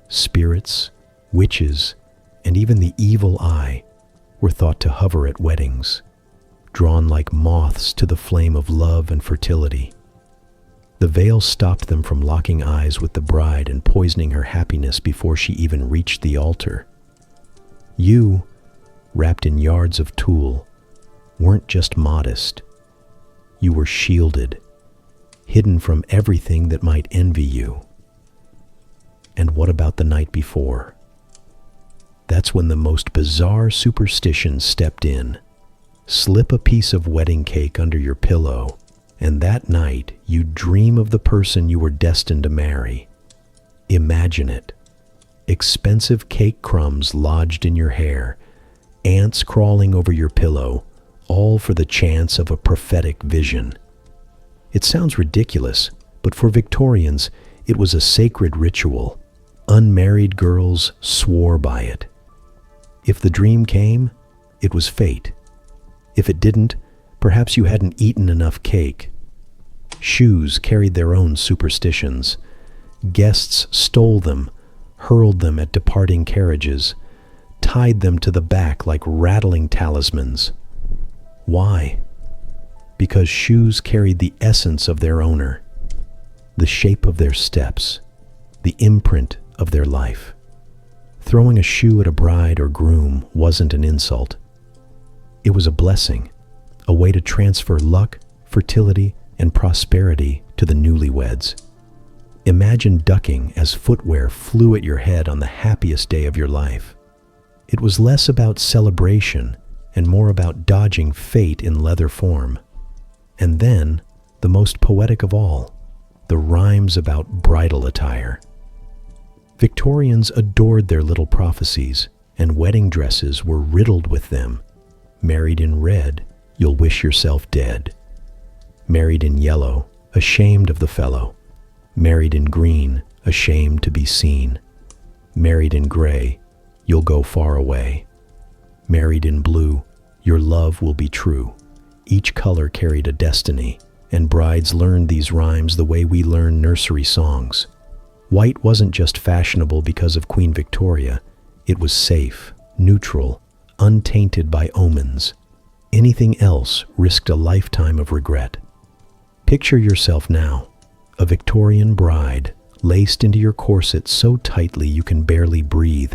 Spirits, witches, and even the evil eye were thought to hover at weddings, drawn like moths to the flame of love and fertility. The veil stopped them from locking eyes with the bride and poisoning her happiness before she even reached the altar. You, wrapped in yards of tulle, weren't just modest. You were shielded, hidden from everything that might envy you. And what about the night before? That's when the most bizarre superstitions stepped in. Slip a piece of wedding cake under your pillow, and that night you dream of the person you were destined to marry. Imagine it. Expensive cake crumbs lodged in your hair, ants crawling over your pillow, all for the chance of a prophetic vision. It sounds ridiculous, but for Victorians, it was a sacred ritual. Unmarried girls swore by it. If the dream came, it was fate. If it didn't, perhaps you hadn't eaten enough cake. Shoes carried their own superstitions. Guests stole them, hurled them at departing carriages, tied them to the back like rattling talismans. Why? Because shoes carried the essence of their owner, the shape of their steps, the imprint of their life. Throwing a shoe at a bride or groom wasn't an insult. It was a blessing, a way to transfer luck, fertility, and prosperity to the newlyweds. Imagine ducking as footwear flew at your head on the happiest day of your life. It was less about celebration and more about dodging fate in leather form. And then, the most poetic of all, the rhymes about bridal attire. Victorians adored their little prophecies, and wedding dresses were riddled with them. Married in red, you'll wish yourself dead. Married in yellow, ashamed of the fellow. Married in green, ashamed to be seen. Married in gray, you'll go far away. Married in blue, your love will be true. Each color carried a destiny, and brides learned these rhymes the way we learn nursery songs. White wasn't just fashionable because of Queen Victoria. It was safe, neutral, untainted by omens. Anything else risked a lifetime of regret. Picture yourself now, a Victorian bride, laced into your corset so tightly you can barely breathe,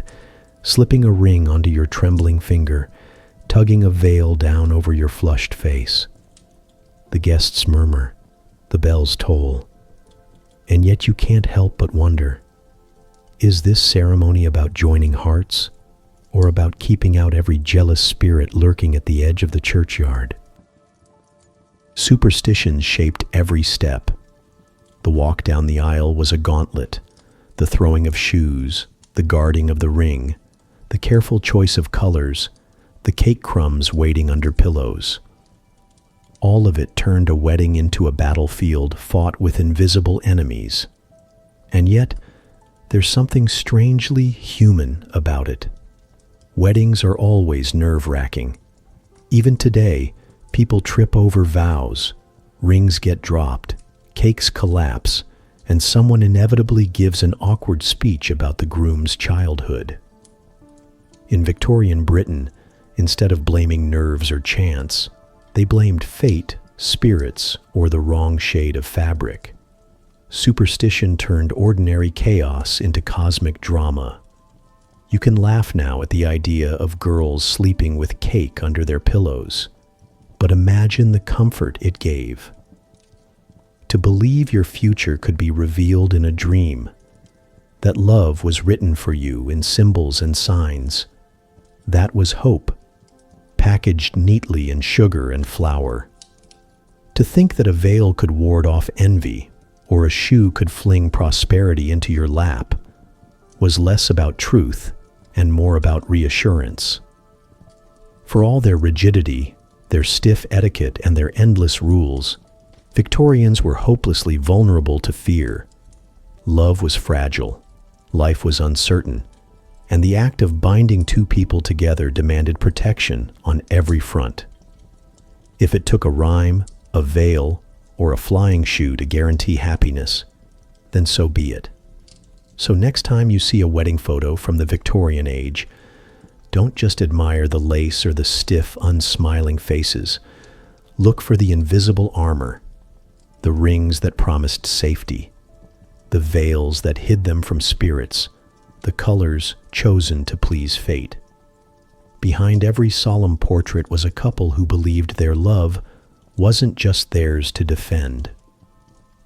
slipping a ring onto your trembling finger, tugging a veil down over your flushed face. The guests murmur, the bells toll, and yet you can't help but wonder, is this ceremony about joining hearts, or about keeping out every jealous spirit lurking at the edge of the churchyard? Superstitions shaped every step. The walk down the aisle was a gauntlet, the throwing of shoes, the guarding of the ring, the careful choice of colors, the cake crumbs waiting under pillows. All of it turned a wedding into a battlefield fought with invisible enemies. And yet, there's something strangely human about it. Weddings are always nerve-wracking. Even today, people trip over vows, rings get dropped, cakes collapse, and someone inevitably gives an awkward speech about the groom's childhood. In Victorian Britain, instead of blaming nerves or chance, they blamed fate, spirits, or the wrong shade of fabric. Superstition turned ordinary chaos into cosmic drama. You can laugh now at the idea of girls sleeping with cake under their pillows, but imagine the comfort it gave. To believe your future could be revealed in a dream, that love was written for you in symbols and signs. That was hope, packaged neatly in sugar and flour. To think that a veil could ward off envy, or a shoe could fling prosperity into your lap, was less about truth and more about reassurance. For all their rigidity, their stiff etiquette, and their endless rules, Victorians were hopelessly vulnerable to fear. Love was fragile, life was uncertain, and the act of binding two people together demanded protection on every front. If it took a rhyme, a veil, or a flying shoe to guarantee happiness, then so be it. So next time you see a wedding photo from the Victorian age, don't just admire the lace or the stiff, unsmiling faces. Look for the invisible armor, the rings that promised safety, the veils that hid them from spirits, the colors chosen to please fate. Behind every solemn portrait was a couple who believed their love wasn't just theirs to defend.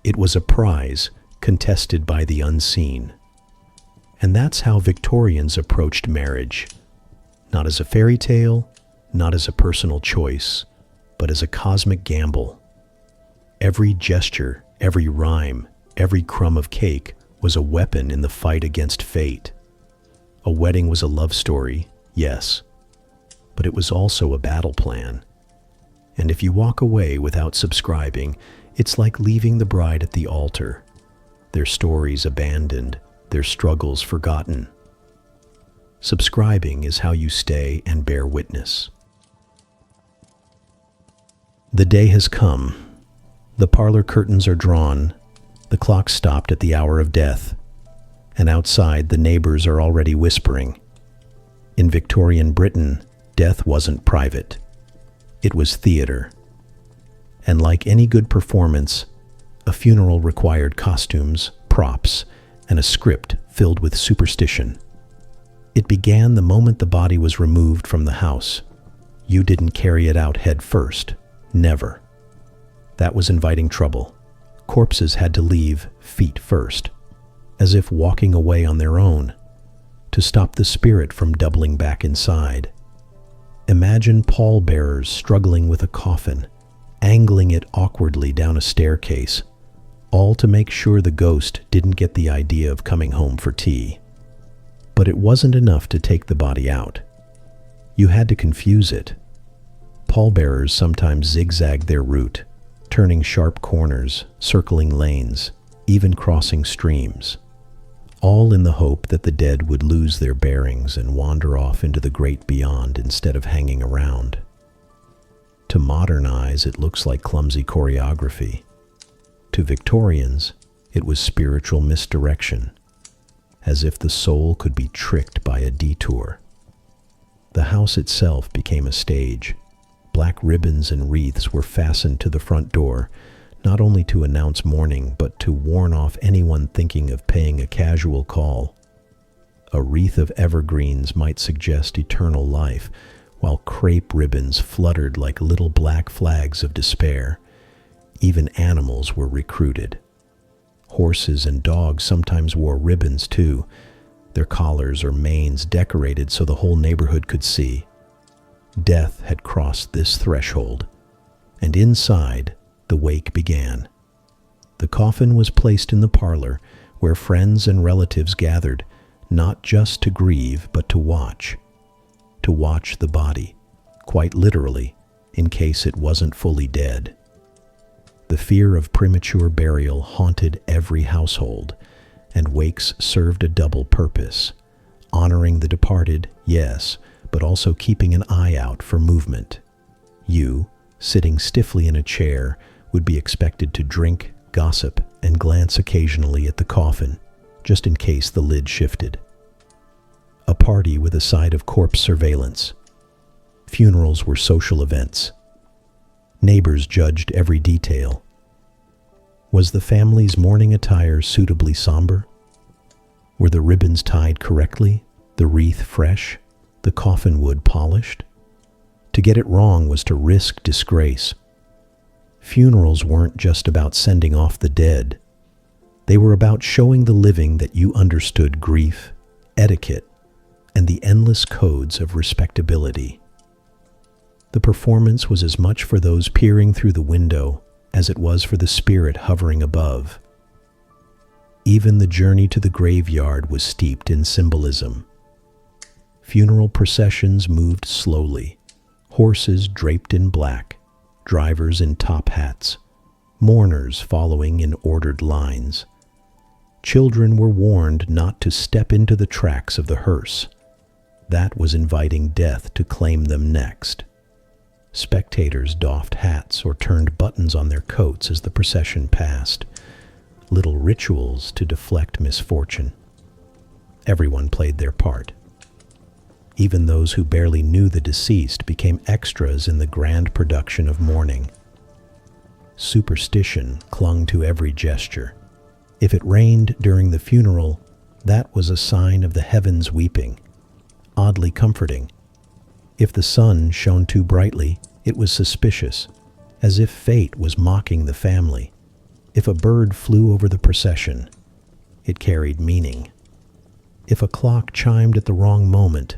It was a prize contested by the unseen. And that's how Victorians approached marriage. Not as a fairy tale, not as a personal choice, but as a cosmic gamble. Every gesture, every rhyme, every crumb of cake was a weapon in the fight against fate. A wedding was a love story, yes, but it was also a battle plan. And if you walk away without subscribing, it's like leaving the bride at the altar, their stories abandoned, their struggles forgotten. Subscribing is how you stay and bear witness. The day has come. The parlor curtains are drawn, the clock stopped at the hour of death, and outside the neighbors are already whispering. In Victorian Britain, death wasn't private. It was theater. And like any good performance, a funeral required costumes, props, and a script filled with superstition. It began the moment the body was removed from the house. You didn't carry it out head first. Never. That was inviting trouble. Corpses had to leave feet first, as if walking away on their own, to stop the spirit from doubling back inside. Imagine pallbearers struggling with a coffin, angling it awkwardly down a staircase, all to make sure the ghost didn't get the idea of coming home for tea. But it wasn't enough to take the body out. You had to confuse it. Pallbearers sometimes zigzagged their route, turning sharp corners, circling lanes, even crossing streams, all in the hope that the dead would lose their bearings and wander off into the great beyond instead of hanging around. To modern eyes, it looks like clumsy choreography. To Victorians, it was spiritual misdirection, as if the soul could be tricked by a detour. The house itself became a stage. Black ribbons and wreaths were fastened to the front door, not only to announce mourning, but to warn off anyone thinking of paying a casual call. A wreath of evergreens might suggest eternal life, while crepe ribbons fluttered like little black flags of despair. Even animals were recruited. Horses and dogs sometimes wore ribbons too, their collars or manes decorated so the whole neighborhood could see. Death had crossed this threshold, and inside, the wake began. The coffin was placed in the parlor, where friends and relatives gathered, not just to grieve, but to watch the body, quite literally, in case it wasn't fully dead. The fear of premature burial haunted every household, and wakes served a double purpose, honoring the departed, yes, but also keeping an eye out for movement. You, sitting stiffly in a chair, would be expected to drink, gossip, and glance occasionally at the coffin, just in case the lid shifted. A party with a side of corpse surveillance. Funerals were social events. Neighbors judged every detail. Was the family's mourning attire suitably somber? Were the ribbons tied correctly, the wreath fresh, the coffin wood polished? To get it wrong was to risk disgrace. Funerals weren't just about sending off the dead. They were about showing the living that you understood grief, etiquette, and the endless codes of respectability. The performance was as much for those peering through the window as it was for the spirit hovering above. Even the journey to the graveyard was steeped in symbolism. Funeral processions moved slowly, horses draped in black, drivers in top hats, mourners following in ordered lines. Children were warned not to step into the tracks of the hearse. That was inviting death to claim them next. Spectators doffed hats or turned buttons on their coats as the procession passed, little rituals to deflect misfortune. Everyone played their part. Even those who barely knew the deceased became extras in the grand production of mourning. Superstition clung to every gesture. If it rained during the funeral, that was a sign of the heavens weeping. Oddly comforting. If the sun shone too brightly, it was suspicious, as if fate was mocking the family. If a bird flew over the procession, it carried meaning. If a clock chimed at the wrong moment,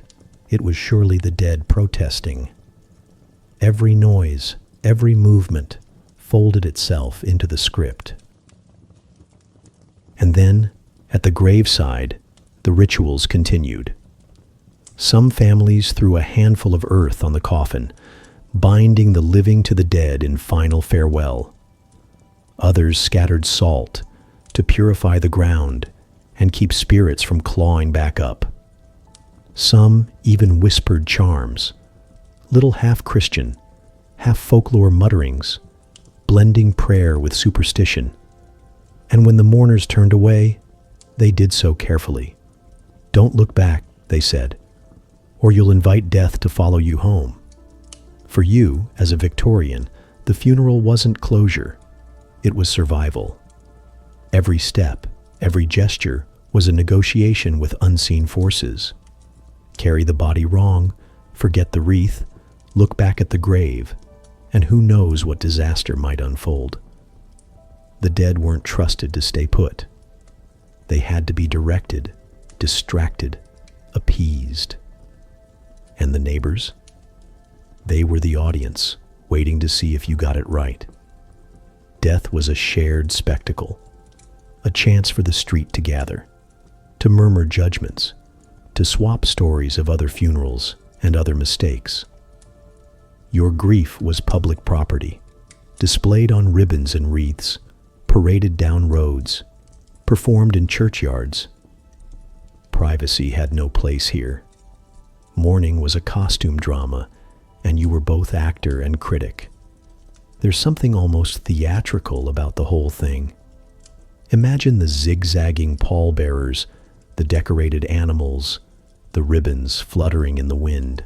it was surely the dead protesting. Every noise, every movement folded itself into the script. And then, at the graveside, the rituals continued. Some families threw a handful of earth on the coffin, binding the living to the dead in final farewell. Others scattered salt to purify the ground and keep spirits from clawing back up. Some even whispered charms, little half-Christian, half-folklore mutterings, blending prayer with superstition. And when the mourners turned away, they did so carefully. "Don't look back," they said, "or you'll invite death to follow you home." For you, as a Victorian, the funeral wasn't closure, it was survival. Every step, every gesture was a negotiation with unseen forces. Carry the body wrong, forget the wreath, look back at the grave, and who knows what disaster might unfold. The dead weren't trusted to stay put. They had to be directed, distracted, appeased. And the neighbors? They were the audience, waiting to see if you got it right. Death was a shared spectacle, a chance for the street to gather, to murmur judgments, to swap stories of other funerals and other mistakes. Your grief was public property, displayed on ribbons and wreaths, paraded down roads, performed in churchyards. Privacy had no place here. Mourning was a costume drama, and you were both actor and critic. There's something almost theatrical about the whole thing. Imagine the zigzagging pallbearers, the decorated animals, the ribbons fluttering in the wind,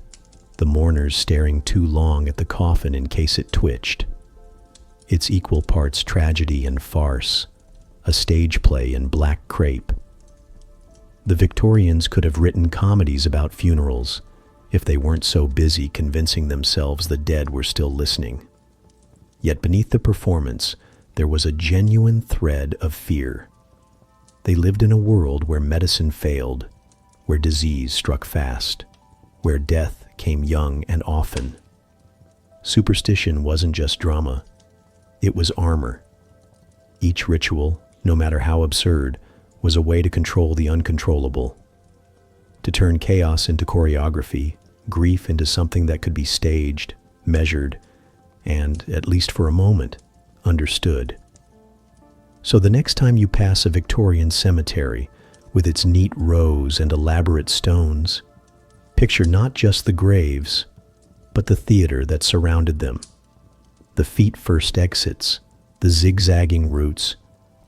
the mourners staring too long at the coffin in case it twitched. It's equal parts tragedy and farce, a stage play in black crepe. The Victorians could have written comedies about funerals if they weren't so busy convincing themselves the dead were still listening. Yet beneath the performance, there was a genuine thread of fear. They lived in a world where medicine failed, where disease struck fast, where death came young and often. Superstition wasn't just drama, it was armor. Each ritual, no matter how absurd, was a way to control the uncontrollable, to turn chaos into choreography, grief into something that could be staged, measured, and, at least for a moment, understood. So the next time you pass a Victorian cemetery with its neat rows and elaborate stones, picture not just the graves, but the theater that surrounded them. The feet-first exits, the zigzagging routes,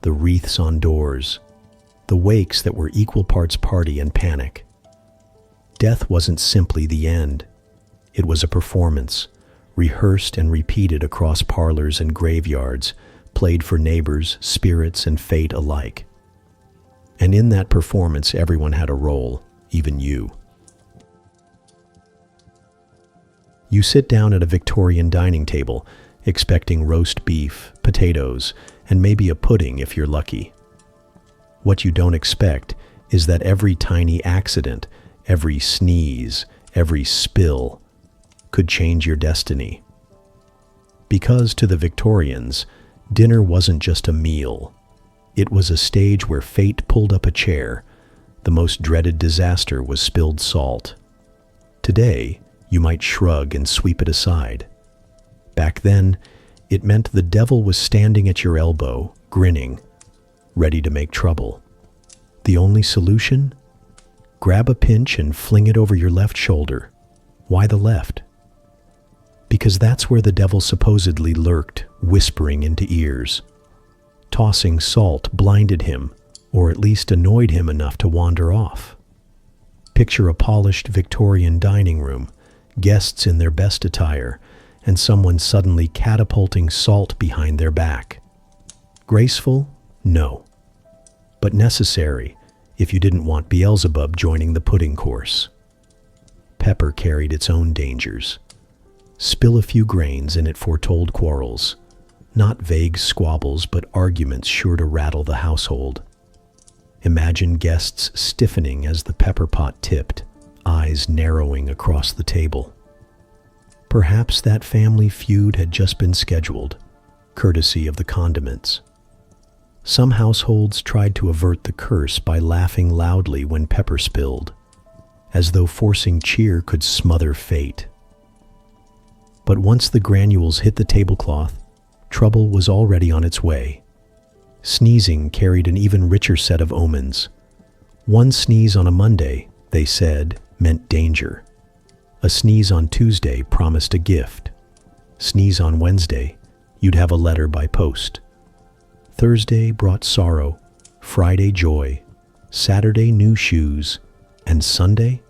the wreaths on doors, the wakes that were equal parts party and panic. Death wasn't simply the end. It was a performance, rehearsed and repeated across parlors and graveyards, played for neighbors, spirits, and fate alike. And in that performance, everyone had a role, even you. You sit down at a Victorian dining table, expecting roast beef, potatoes, and maybe a pudding if you're lucky. What you don't expect is that every tiny accident, every sneeze, every spill could change your destiny. Because to the Victorians, dinner wasn't just a meal. It was a stage where fate pulled up a chair. The most dreaded disaster was spilled salt. Today, you might shrug and sweep it aside. Back then, it meant the devil was standing at your elbow, grinning, ready to make trouble. The only solution? Grab a pinch and fling it over your left shoulder. Why the left? Because that's where the devil supposedly lurked, whispering into ears. Tossing salt blinded him, or at least annoyed him enough to wander off. Picture a polished Victorian dining room, guests in their best attire, and someone suddenly catapulting salt behind their back. Graceful? No. But necessary if you didn't want Beelzebub joining the pudding course. pepper carried its own dangers. Spill a few grains and it foretold quarrels. Not vague squabbles, but arguments sure to rattle the household. Imagine guests stiffening as the pepper pot tipped, eyes narrowing across the table. Perhaps that family feud had just been scheduled, courtesy of the condiments. Some households tried to avert the curse by laughing loudly when pepper spilled, as though forcing cheer could smother fate. But once the granules hit the tablecloth, trouble was already on its way. Sneezing carried an even richer set of omens. One sneeze on a Monday, they said, meant danger. A sneeze on Tuesday promised a gift. Sneeze on Wednesday, you'd have a letter by post. Thursday brought sorrow, Friday joy, Saturday new shoes, and Sunday?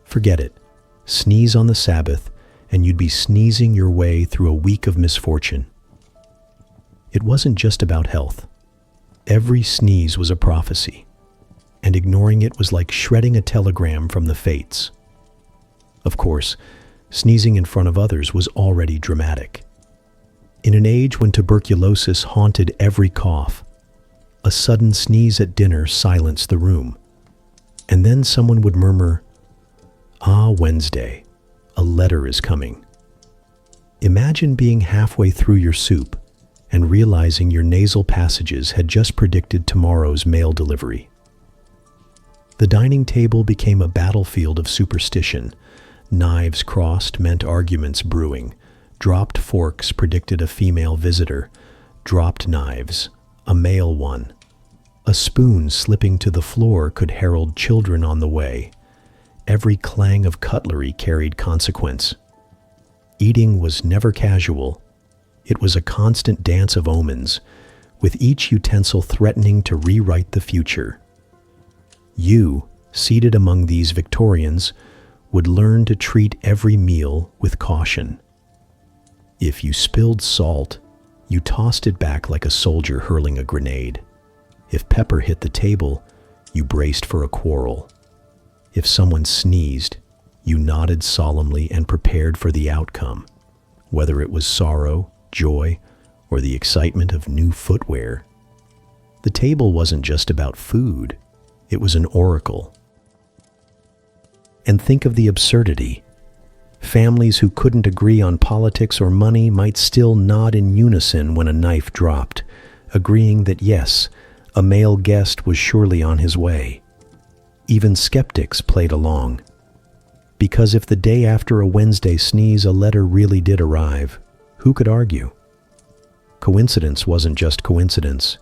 Forget it. Sneeze on the Sabbath, and you'd be sneezing your way through a week of misfortune. It wasn't just about health. Every sneeze was a prophecy, and ignoring it was like shredding a telegram from the fates. Of course, sneezing in front of others was already dramatic. In an age when tuberculosis haunted every cough, a sudden sneeze at dinner silenced the room, and then someone would murmur, "Ah, Wednesday, a letter is coming." Imagine being halfway through your soup and realizing your nasal passages had just predicted tomorrow's mail delivery. The dining table became a battlefield of superstition. Knives crossed meant arguments brewing. Dropped forks predicted a female visitor. Dropped knives, a male one. A spoon slipping to the floor could herald children on the way. Every clang of cutlery carried consequence. Eating was never casual. It was a constant dance of omens, with each utensil threatening to rewrite the future. You, seated among these Victorians, would learn to treat every meal with caution. If you spilled salt, you tossed it back like a soldier hurling a grenade. If pepper hit the table, you braced for a quarrel. If someone sneezed, you nodded solemnly and prepared for the outcome, whether it was sorrow, joy, or the excitement of new footwear. The table wasn't just about food, it was an oracle. And think of the absurdity. Families who couldn't agree on politics or money might still nod in unison when a knife dropped, agreeing that yes, a male guest was surely on his way. Even skeptics played along. Because if the day after a Wednesday sneeze a letter really did arrive, who could argue? Coincidence wasn't just coincidence,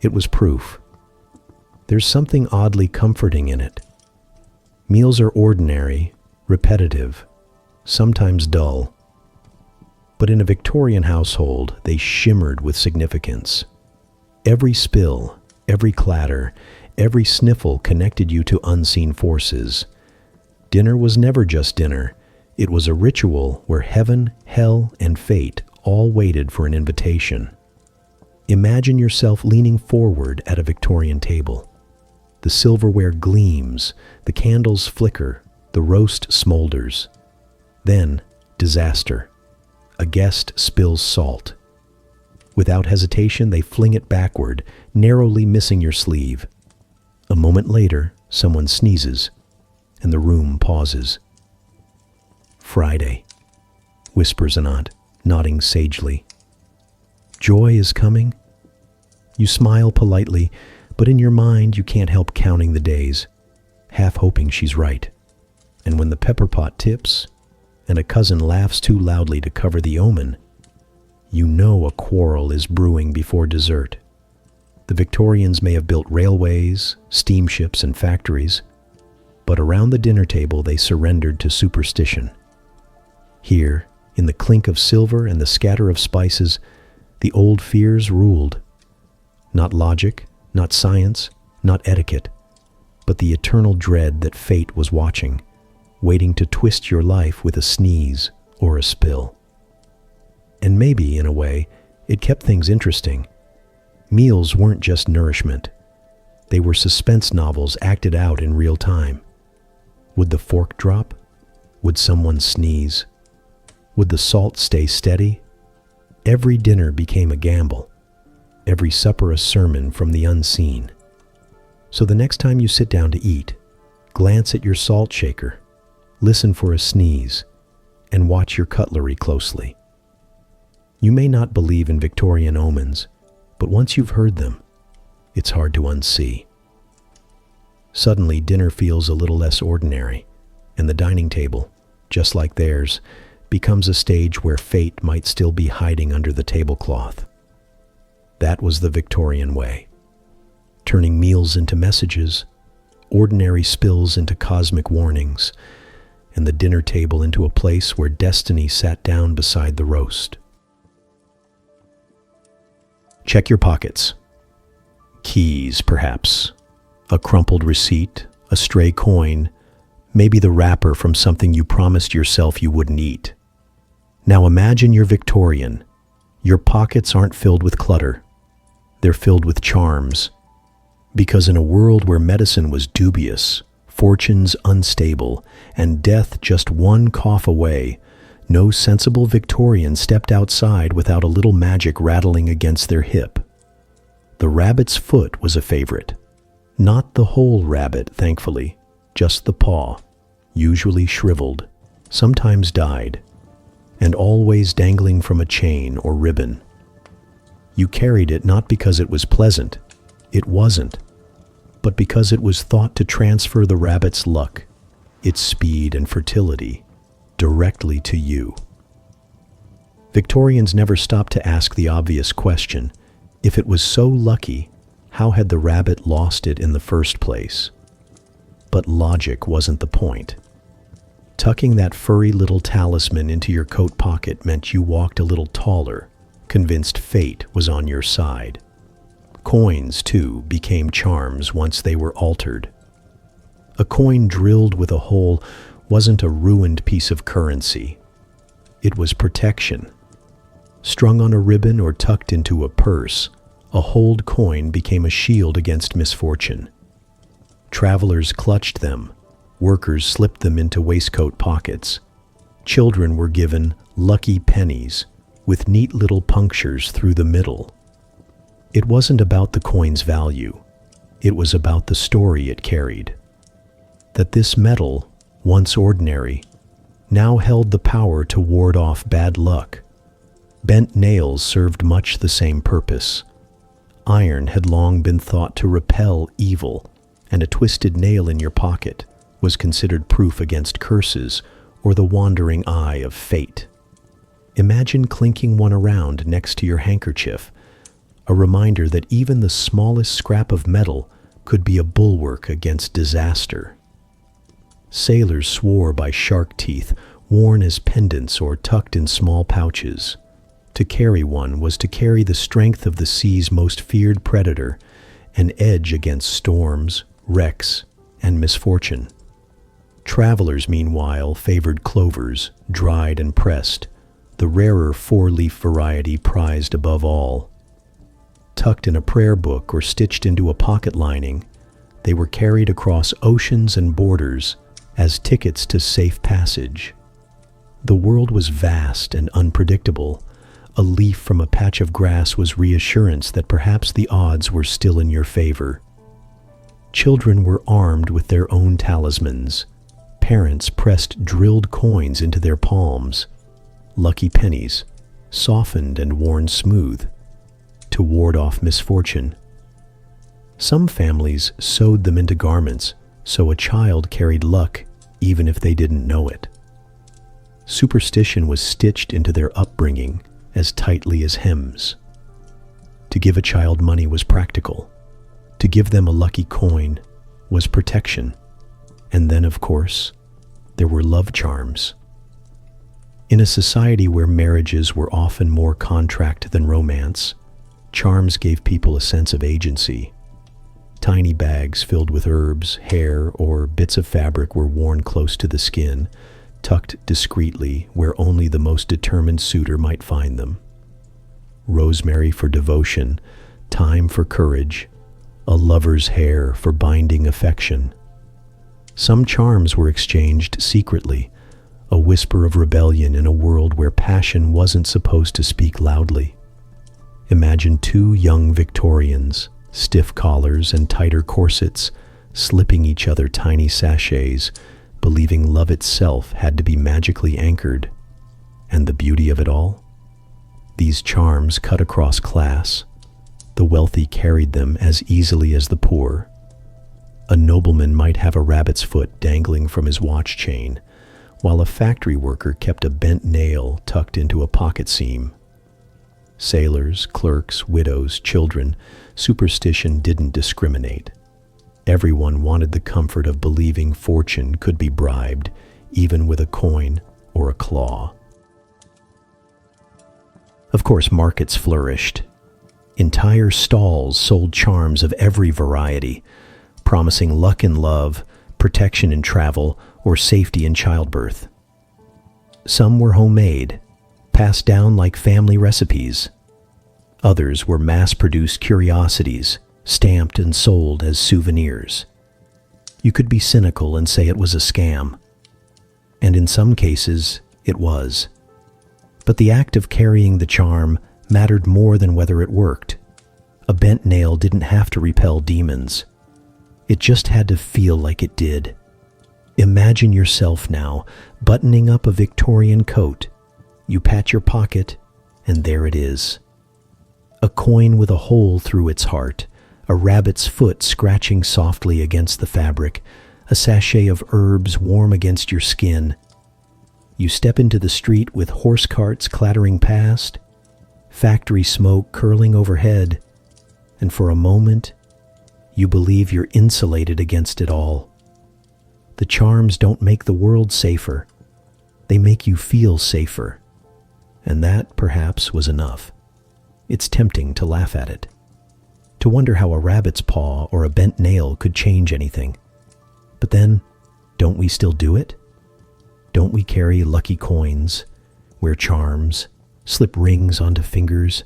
it was proof. There's something oddly comforting in it. Meals are ordinary, repetitive, sometimes dull. But in a Victorian household, they shimmered with significance. Every spill, every clatter, every sniffle connected you to unseen forces. Dinner was never just dinner. It was a ritual where heaven, hell, and fate all waited for an invitation. Imagine yourself leaning forward at a Victorian table. The silverware gleams, the candles flicker, the roast smolders. Then, disaster. A guest spills salt. Without hesitation, they fling it backward, narrowly missing your sleeve. A moment later, someone sneezes, and the room pauses. "Friday," whispers an aunt, nodding sagely. "Joy is coming?" You smile politely, but in your mind you can't help counting the days, half hoping she's right. And when the pepper pot tips, and a cousin laughs too loudly to cover the omen, you know a quarrel is brewing before dessert. The Victorians may have built railways, steamships, and factories, but around the dinner table they surrendered to superstition. Here, in the clink of silver and the scatter of spices, the old fears ruled. Not logic, not science, not etiquette, but the eternal dread that fate was watching, waiting to twist your life with a sneeze or a spill. And maybe, in a way, it kept things interesting. Meals weren't just nourishment. They were suspense novels acted out in real time. Would the fork drop? Would someone sneeze? Would the salt stay steady? Every dinner became a gamble, every supper a sermon from the unseen. So the next time you sit down to eat, glance at your salt shaker, listen for a sneeze, and watch your cutlery closely. You may not believe in Victorian omens, but once you've heard them, it's hard to unsee. Suddenly, dinner feels a little less ordinary, and the dining table, just like theirs, becomes a stage where fate might still be hiding under the tablecloth. That was the Victorian way, turning meals into messages, ordinary spills into cosmic warnings, and the dinner table into a place where destiny sat down beside the roast. Check your pockets. Keys, perhaps. A crumpled receipt, a stray coin, maybe the wrapper from something you promised yourself you wouldn't eat. Now imagine you're Victorian. Your pockets aren't filled with clutter. They're filled with charms. Because in a world where medicine was dubious, fortunes unstable, and death just one cough away, no sensible Victorian stepped outside without a little magic rattling against their hip. The rabbit's foot was a favorite. Not the whole rabbit, thankfully, just the paw, usually shriveled, sometimes dyed, and always dangling from a chain or ribbon. You carried it not because it was pleasant, it wasn't, but because it was thought to transfer the rabbit's luck, its speed and fertility, directly to you. Victorians never stopped to ask the obvious question: if it was so lucky, how had the rabbit lost it in the first place? But logic wasn't the point. Tucking that furry little talisman into your coat pocket meant you walked a little taller, convinced fate was on your side. Coins, too, became charms once they were altered. A coin drilled with a hole wasn't a ruined piece of currency. It was protection. Strung on a ribbon or tucked into a purse, a holed coin became a shield against misfortune. Travelers clutched them. Workers slipped them into waistcoat pockets. Children were given lucky pennies with neat little punctures through the middle. It wasn't about the coin's value. It was about the story it carried. That this metal, once ordinary, now held the power to ward off bad luck. Bent nails served much the same purpose. Iron had long been thought to repel evil, and a twisted nail in your pocket was considered proof against curses or the wandering eye of fate. Imagine clinking one around next to your handkerchief, a reminder that even the smallest scrap of metal could be a bulwark against disaster. Sailors swore by shark teeth, worn as pendants or tucked in small pouches. To carry one was to carry the strength of the sea's most feared predator, an edge against storms, wrecks, and misfortune. Travelers, meanwhile, favored clovers, dried and pressed, the rarer four-leaf variety prized above all. Tucked in a prayer book or stitched into a pocket lining, they were carried across oceans and borders as tickets to safe passage. The world was vast and unpredictable. A leaf from a patch of grass was reassurance that perhaps the odds were still in your favor. Children were armed with their own talismans. Parents pressed drilled coins into their palms, lucky pennies, softened and worn smooth, to ward off misfortune. Some families sewed them into garments, so a child carried luck even if they didn't know it. Superstition was stitched into their upbringing as tightly as hems. To give a child money was practical. To give them a lucky coin was protection. And then, of course, there were love charms. In a society where marriages were often more contract than romance, charms gave people a sense of agency. Tiny bags filled with herbs, hair, or bits of fabric were worn close to the skin, tucked discreetly where only the most determined suitor might find them. Rosemary for devotion, thyme for courage, a lover's hair for binding affection. Some charms were exchanged secretly, a whisper of rebellion in a world where passion wasn't supposed to speak loudly. Imagine two young Victorians, stiff collars and tighter corsets, slipping each other tiny sachets, believing love itself had to be magically anchored. And the beauty of it all? These charms cut across class. The wealthy carried them as easily as the poor. A nobleman might have a rabbit's foot dangling from his watch chain, while a factory worker kept a bent nail tucked into a pocket seam. Sailors, clerks, widows, children, superstition didn't discriminate. Everyone wanted the comfort of believing fortune could be bribed, even with a coin or a claw. Of course, markets flourished. Entire stalls sold charms of every variety, promising luck in love, protection in travel, or safety in childbirth. Some were homemade, passed down like family recipes. Others were mass-produced curiosities, stamped and sold as souvenirs. You could be cynical and say it was a scam. And in some cases, it was. But the act of carrying the charm mattered more than whether it worked. A bent nail didn't have to repel demons. It just had to feel like it did. Imagine yourself now, buttoning up a Victorian coat. You pat your pocket, and there it is. A coin with a hole through its heart, a rabbit's foot scratching softly against the fabric, a sachet of herbs warm against your skin. You step into the street with horse carts clattering past, factory smoke curling overhead, and for a moment, you believe you're insulated against it all. The charms don't make the world safer. They make you feel safer. And that, perhaps, was enough. It's tempting to laugh at it, to wonder how a rabbit's paw or a bent nail could change anything. But then, don't we still do it? Don't we carry lucky coins, wear charms, slip rings onto fingers,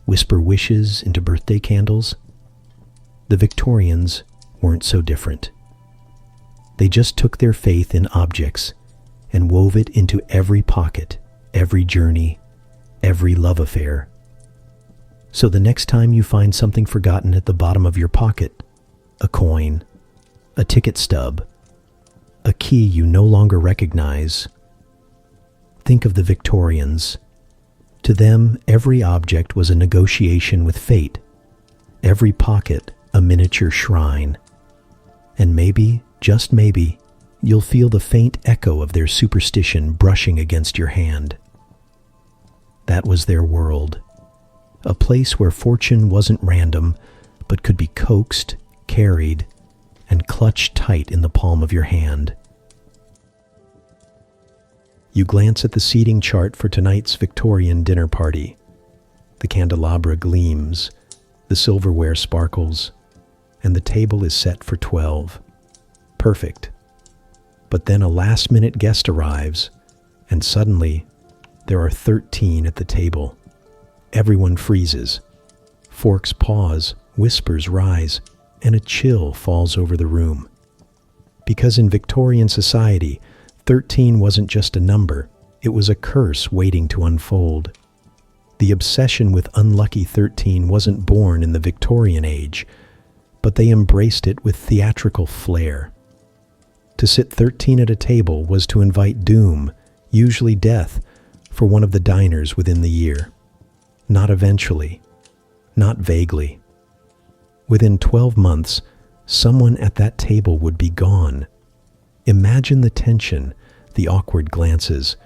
whisper wishes into birthday candles? The Victorians weren't so different. They just took their faith in objects and wove it into every pocket, every journey, every love affair. So the next time you find something forgotten at the bottom of your pocket, a coin, a ticket stub, a key you no longer recognize, think of the Victorians. To them, every object was a negotiation with fate, every pocket a miniature shrine. And maybe, just maybe, you'll feel the faint echo of their superstition brushing against your hand. That was their world. A place where fortune wasn't random, but could be coaxed, carried, and clutched tight in the palm of your hand. You glance at the seating chart for tonight's Victorian dinner party. The candelabra gleams, the silverware sparkles, and the table is set for 12. Perfect. But then a last-minute guest arrives, and suddenly there are 13 at the table. Everyone freezes. Forks pause, whispers rise, and a chill falls over the room. Because in Victorian society, 13 wasn't just a number, it was a curse waiting to unfold. The obsession with unlucky 13 wasn't born in the Victorian age, but they embraced it with theatrical flair. To sit 13 at a table was to invite doom, usually death, for one of the diners within the year. Not eventually, not vaguely. Within 12 months, someone at that table would be gone. Imagine the tension, the awkward glances,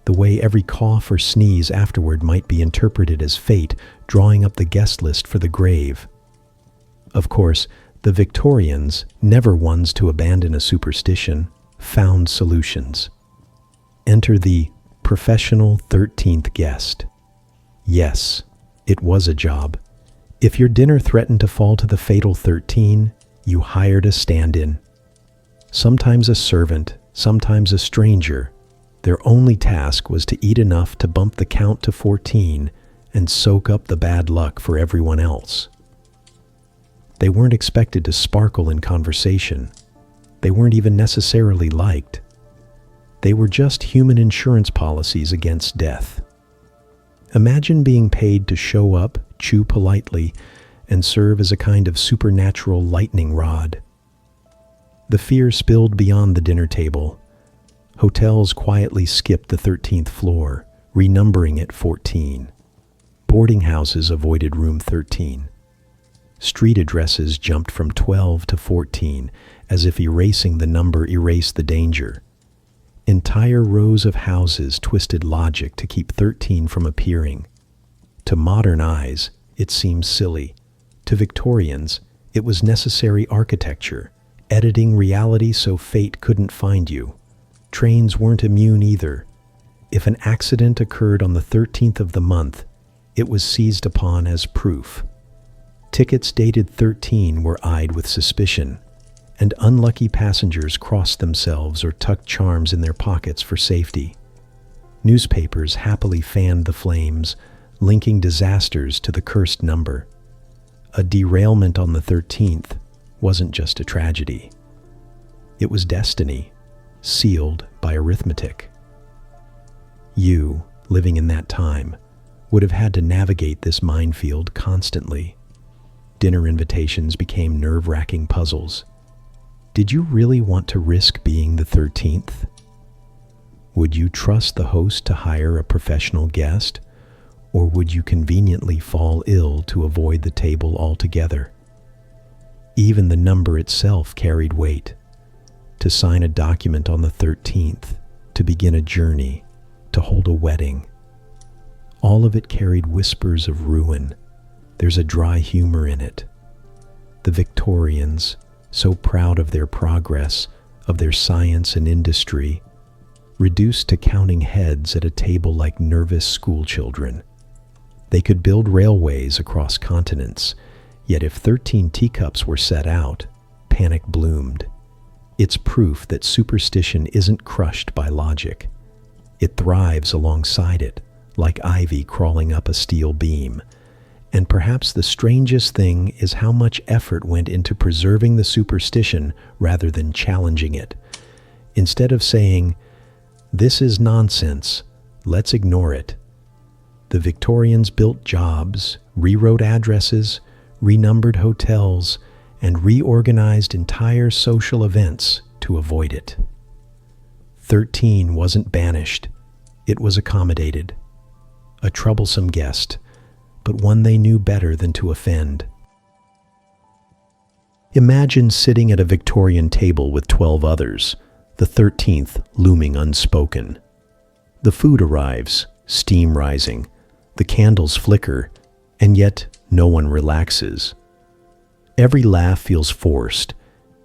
the way every cough or sneeze afterward might be interpreted as fate drawing up the guest list for the grave. Of course, the Victorians, never ones to abandon a superstition, found solutions. Enter the professional 13th guest. Yes, it was a job. If your dinner threatened to fall to the fatal 13, you hired a stand-in. Sometimes a servant, sometimes a stranger. Their only task was to eat enough to bump the count to 14 and soak up the bad luck for everyone else. They weren't expected to sparkle in conversation. They weren't even necessarily liked. They were just human insurance policies against death. Imagine being paid to show up, chew politely, and serve as a kind of supernatural lightning rod. The fear spilled beyond the dinner table. Hotels quietly skipped the 13th floor, renumbering it 14. Boarding houses avoided room 13. Street addresses jumped from 12 to 14, as if erasing the number erased the danger. Entire rows of houses twisted logic to keep 13 from appearing. To modern eyes, it seems silly. To Victorians, it was necessary architecture, editing reality so fate couldn't find you. Trains weren't immune either. If an accident occurred on the 13th of the month, it was seized upon as proof. Tickets dated 13 were eyed with suspicion, and unlucky passengers crossed themselves or tucked charms in their pockets for safety. Newspapers happily fanned the flames, linking disasters to the cursed number. A derailment on the 13th wasn't just a tragedy. It was destiny, sealed by arithmetic. You, living in that time, would have had to navigate this minefield constantly. Dinner invitations became nerve-wracking puzzles. Did you really want to risk being the 13th? Would you trust the host to hire a professional guest, or would you conveniently fall ill to avoid the table altogether? Even the number itself carried weight. To sign a document on the 13th, to begin a journey, to hold a wedding. All of it carried whispers of ruin. There's a dry humor in it. The Victorians, so proud of their progress, of their science and industry, reduced to counting heads at a table like nervous schoolchildren. They could build railways across continents, yet if 13 teacups were set out, panic bloomed. It's proof that superstition isn't crushed by logic. It thrives alongside it, like ivy crawling up a steel beam. And perhaps the strangest thing is how much effort went into preserving the superstition rather than challenging it. Instead of saying, "This is nonsense, let's ignore it," the Victorians built jobs, rewrote addresses, renumbered hotels, and reorganized entire social events to avoid it. 13 wasn't banished, it was accommodated. A troublesome guest, but one they knew better than to offend. Imagine sitting at a Victorian table with 12 others, the 13th looming unspoken. The food arrives, steam rising, the candles flicker, and yet no one relaxes. Every laugh feels forced,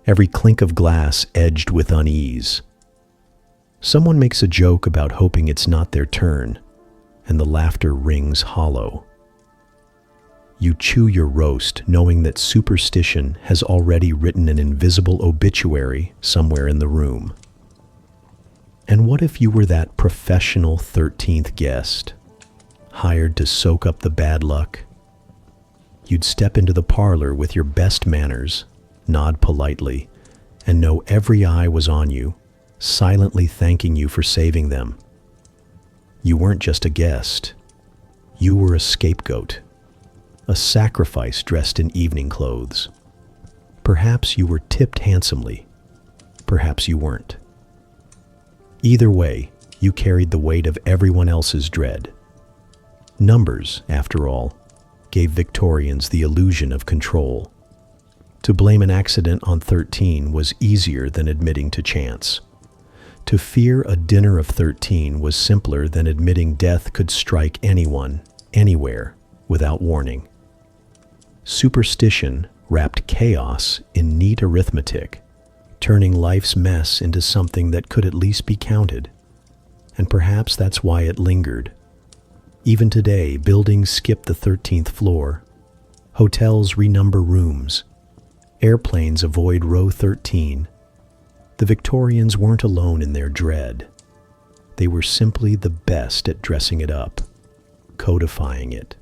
every clink of glass edged with unease. Someone makes a joke about hoping it's not their turn, and the laughter rings hollow. You chew your roast, knowing that superstition has already written an invisible obituary somewhere in the room. And what if you were that professional 13th guest, hired to soak up the bad luck? You'd step into the parlor with your best manners, nod politely, and know every eye was on you, silently thanking you for saving them. You weren't just a guest. You were a scapegoat. A sacrifice dressed in evening clothes. Perhaps you were tipped handsomely. Perhaps you weren't. Either way, you carried the weight of everyone else's dread. Numbers, after all, gave Victorians the illusion of control. To blame an accident on 13 was easier than admitting to chance. To fear a dinner of 13 was simpler than admitting death could strike anyone, anywhere, without warning. Superstition wrapped chaos in neat arithmetic, turning life's mess into something that could at least be counted. And perhaps that's why it lingered. Even today, buildings skip the 13th floor. Hotels renumber rooms. Airplanes avoid row 13. The Victorians weren't alone in their dread. They were simply the best at dressing it up, codifying it,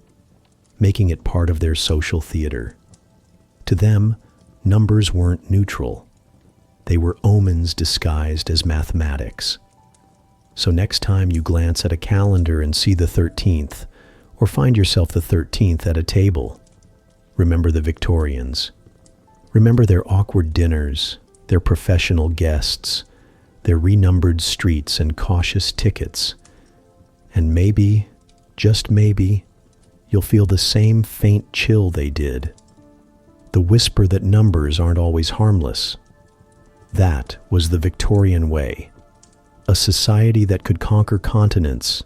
making it part of their social theater. To them, numbers weren't neutral. They were omens disguised as mathematics. So next time you glance at a calendar and see the 13th, or find yourself the 13th at a table, remember the Victorians. Remember their awkward dinners, their professional guests, their renumbered streets and cautious tickets. And maybe, just maybe, you'll feel the same faint chill they did. The whisper that numbers aren't always harmless. That was the Victorian way. A society that could conquer continents,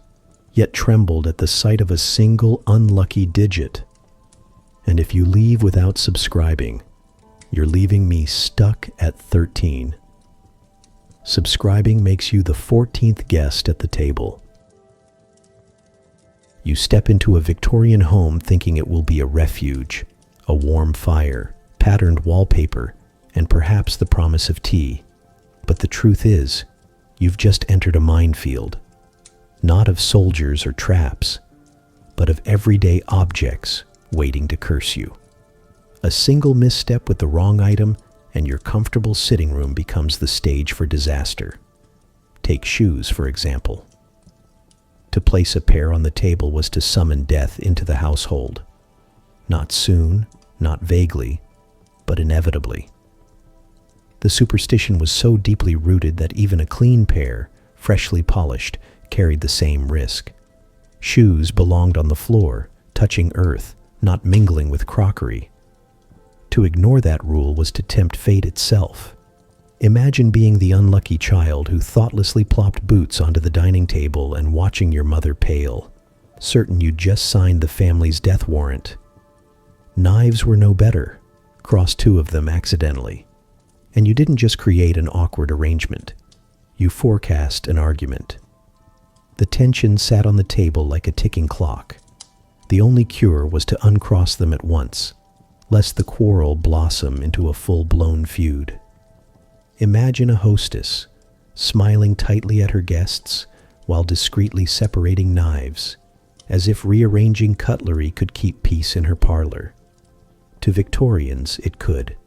yet trembled at the sight of a single unlucky digit. And if you leave without subscribing, you're leaving me stuck at 13. Subscribing makes you the 14th guest at the table. You step into a Victorian home thinking it will be a refuge, a warm fire, patterned wallpaper, and perhaps the promise of tea. But the truth is, you've just entered a minefield, not of soldiers or traps, but of everyday objects waiting to curse you. A single misstep with the wrong item, and your comfortable sitting room becomes the stage for disaster. Take shoes, for example. To place a pair on the table was to summon death into the household. Not soon, not vaguely, but inevitably. The superstition was so deeply rooted that even a clean pair, freshly polished, carried the same risk. Shoes belonged on the floor, touching earth, not mingling with crockery. To ignore that rule was to tempt fate itself. Imagine being the unlucky child who thoughtlessly plopped boots onto the dining table and watching your mother pale, certain you'd just signed the family's death warrant. Knives were no better. Crossed two of them accidentally. And you didn't just create an awkward arrangement. You forecast an argument. The tension sat on the table like a ticking clock. The only cure was to uncross them at once, lest the quarrel blossom into a full-blown feud. Imagine a hostess, smiling tightly at her guests while discreetly separating knives, as if rearranging cutlery could keep peace in her parlor. To Victorians, it could.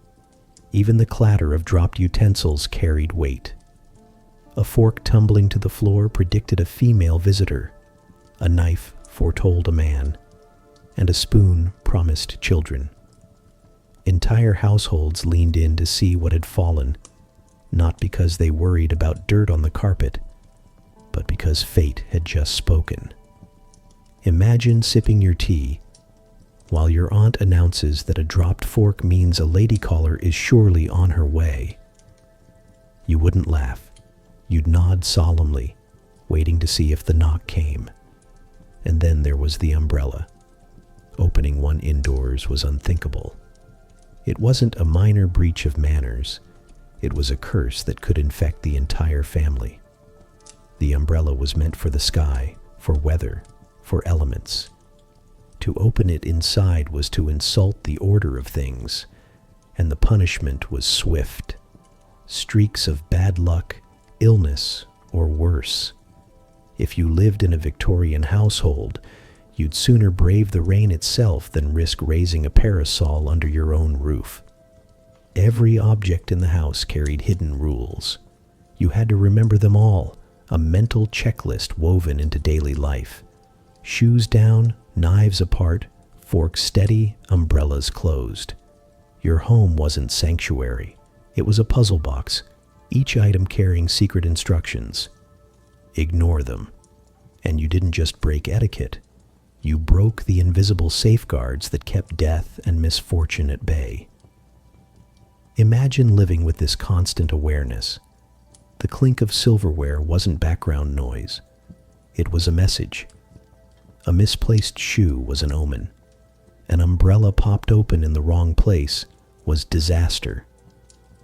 Even the clatter of dropped utensils carried weight. A fork tumbling to the floor predicted a female visitor. A knife foretold a man. And a spoon promised children. Entire households leaned in to see what had fallen, not because they worried about dirt on the carpet, but because fate had just spoken. Imagine sipping your tea while your aunt announces that a dropped fork means a lady caller is surely on her way. You wouldn't laugh. You'd nod solemnly, waiting to see if the knock came. And then there was the umbrella. Opening one indoors was unthinkable. It wasn't a minor breach of manners. It was a curse that could infect the entire family. The umbrella was meant for the sky, for weather, for elements. To open it inside was to insult the order of things, and the punishment was swift. Streaks of bad luck, illness, or worse. If you lived in a Victorian household, you'd sooner brave the rain itself than risk raising a parasol under your own roof. Every object in the house carried hidden rules. You had to remember them all, a mental checklist woven into daily life. Shoes down, knives apart, forks steady, umbrellas closed. Your home wasn't sanctuary. It was a puzzle box, each item carrying secret instructions. Ignore them. And you didn't just break etiquette. You broke the invisible safeguards that kept death and misfortune at bay. Imagine living with this constant awareness. The clink of silverware wasn't background noise. It was a message. A misplaced shoe was an omen. An umbrella popped open in the wrong place was disaster.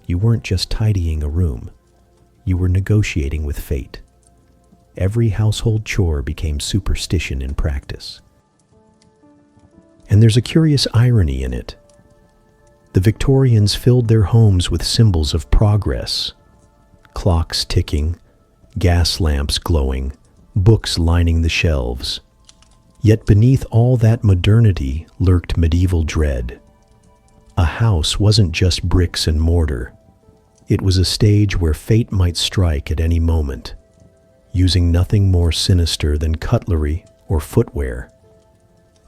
You weren't just tidying a room. You were negotiating with fate. Every household chore became superstition in practice. And there's a curious irony in it. The Victorians filled their homes with symbols of progress. Clocks ticking, gas lamps glowing, books lining the shelves. Yet beneath all that modernity lurked medieval dread. A house wasn't just bricks and mortar. It was a stage where fate might strike at any moment. using nothing more sinister than cutlery or footwear.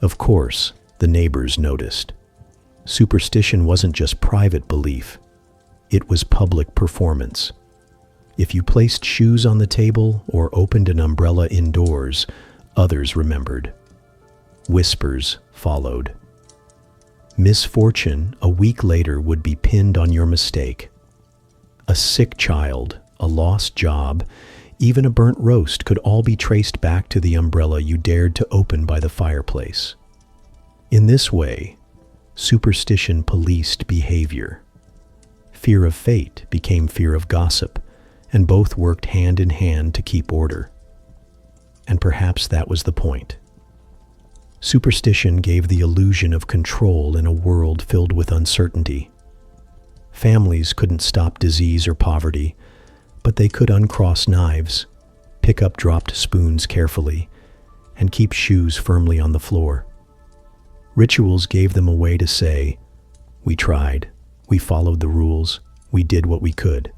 Of course, the neighbors noticed. Superstition wasn't just private belief, it was public performance. If you placed shoes on the table or opened an umbrella indoors, others remembered. Whispers followed. Misfortune a week later would be pinned on your mistake. A sick child, a lost job, even a burnt roast could all be traced back to the umbrella you dared to open by the fireplace. In this way, superstition policed behavior. Fear of fate became fear of gossip, and both worked hand in hand to keep order. And perhaps that was the point. Superstition gave the illusion of control in a world filled with uncertainty. Families couldn't stop disease or poverty, but they could uncross knives, pick up dropped spoons carefully, and keep shoes firmly on the floor. Rituals gave them a way to say, "We tried, we followed the rules, we did what we could."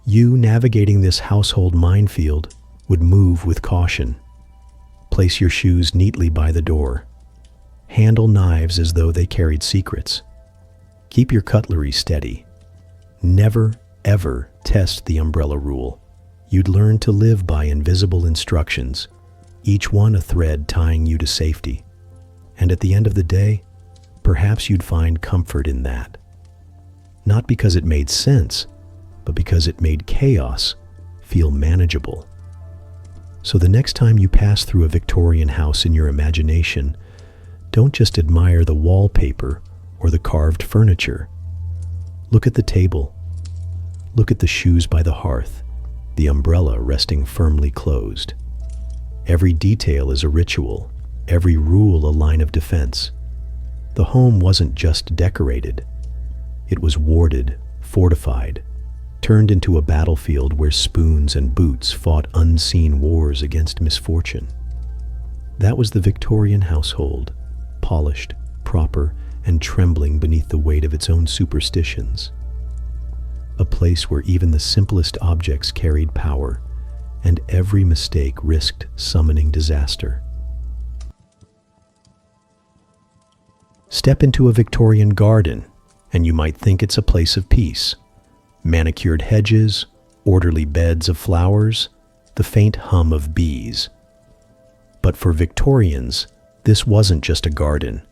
You navigating this household minefield would move with caution. Place your shoes neatly by the door. Handle knives as though they carried secrets. Keep your cutlery steady. Never, ever test the umbrella rule. You'd learn to live by invisible instructions, each one a thread tying you to safety. And at the end of the day, perhaps you'd find comfort in that. Not because it made sense, but because it made chaos feel manageable. So the next time you pass through a Victorian house in your imagination, don't just admire the wallpaper or the carved furniture. Look at the table. Look at the shoes by the hearth, the umbrella resting firmly closed. Every detail is a ritual, every rule a line of defense. The home wasn't just decorated. It was warded, fortified, turned into a battlefield where spoons and boots fought unseen wars against misfortune. That was the Victorian household, polished, proper, and trembling beneath the weight of its own superstitions. A place where even the simplest objects carried power, and every mistake risked summoning disaster. Step into a Victorian garden, and you might think it's a place of peace. Manicured hedges, orderly beds of flowers, the faint hum of bees. But for Victorians, this wasn't just a garden.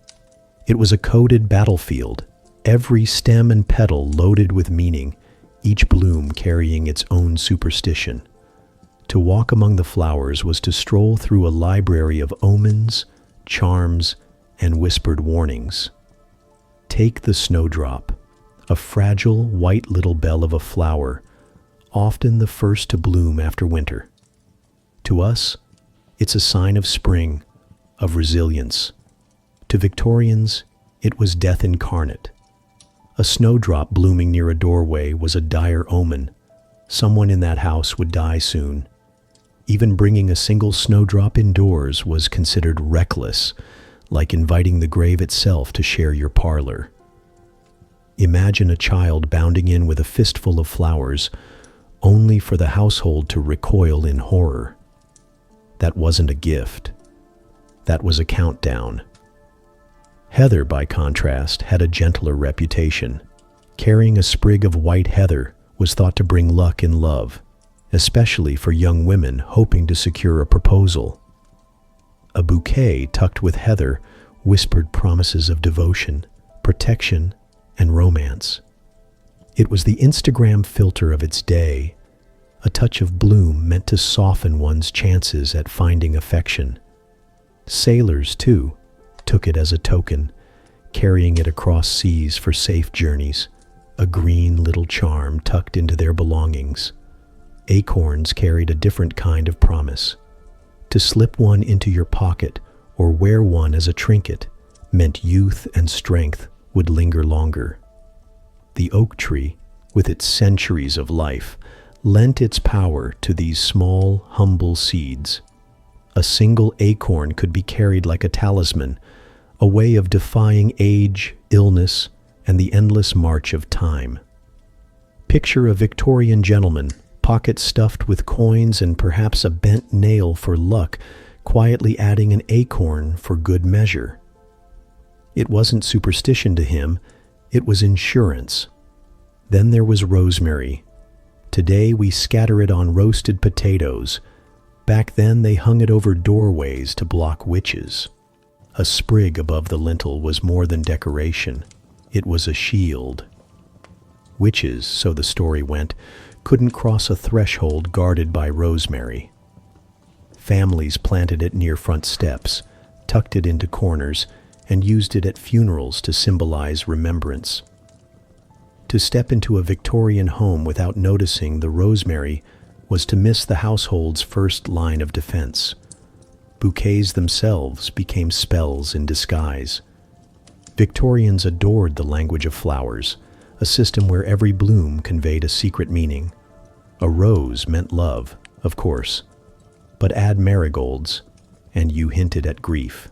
It was a coded battlefield, every stem and petal loaded with meaning, each bloom carrying its own superstition. To walk among the flowers was to stroll through a library of omens, charms, and whispered warnings. Take the snowdrop, a fragile white little bell of a flower, often the first to bloom after winter. To us, it's a sign of spring, of resilience. To Victorians, it was death incarnate. A snowdrop blooming near a doorway was a dire omen. Someone in that house would die soon. Even bringing a single snowdrop indoors was considered reckless, like inviting the grave itself to share your parlor. Imagine a child bounding in with a fistful of flowers, only for the household to recoil in horror. That wasn't a gift. That was a countdown. Heather, by contrast, had a gentler reputation. Carrying a sprig of white heather was thought to bring luck in love, especially for young women hoping to secure a proposal. A bouquet tucked with heather whispered promises of devotion, protection, and romance. It was the Instagram filter of its day, a touch of bloom meant to soften one's chances at finding affection. Sailors, too, took it as a token, carrying it across seas for safe journeys, a green little charm tucked into their belongings. Acorns carried a different kind of promise. To slip one into your pocket or wear one as a trinket meant youth and strength would linger longer. The oak tree, with its centuries of life, lent its power to these small, humble seeds. A single acorn could be carried like a talisman, a way of defying age, illness, and the endless march of time. Picture a Victorian gentleman pockets stuffed with coins and perhaps a bent nail for luck, quietly adding an acorn for good measure. It wasn't superstition to him, it was insurance. Then there was rosemary. Today we scatter it on roasted potatoes. Back then they hung it over doorways to block witches. A sprig above the lintel was more than decoration. It was a shield. Witches, so the story went, couldn't cross a threshold guarded by rosemary. Families planted it near front steps, tucked it into corners, and used it at funerals to symbolize remembrance. To step into a Victorian home without noticing the rosemary was to miss the household's first line of defense. Bouquets themselves became spells in disguise. Victorians adored the language of flowers, a system where every bloom conveyed a secret meaning. A rose meant love, of course, but add marigolds, and you hinted at grief.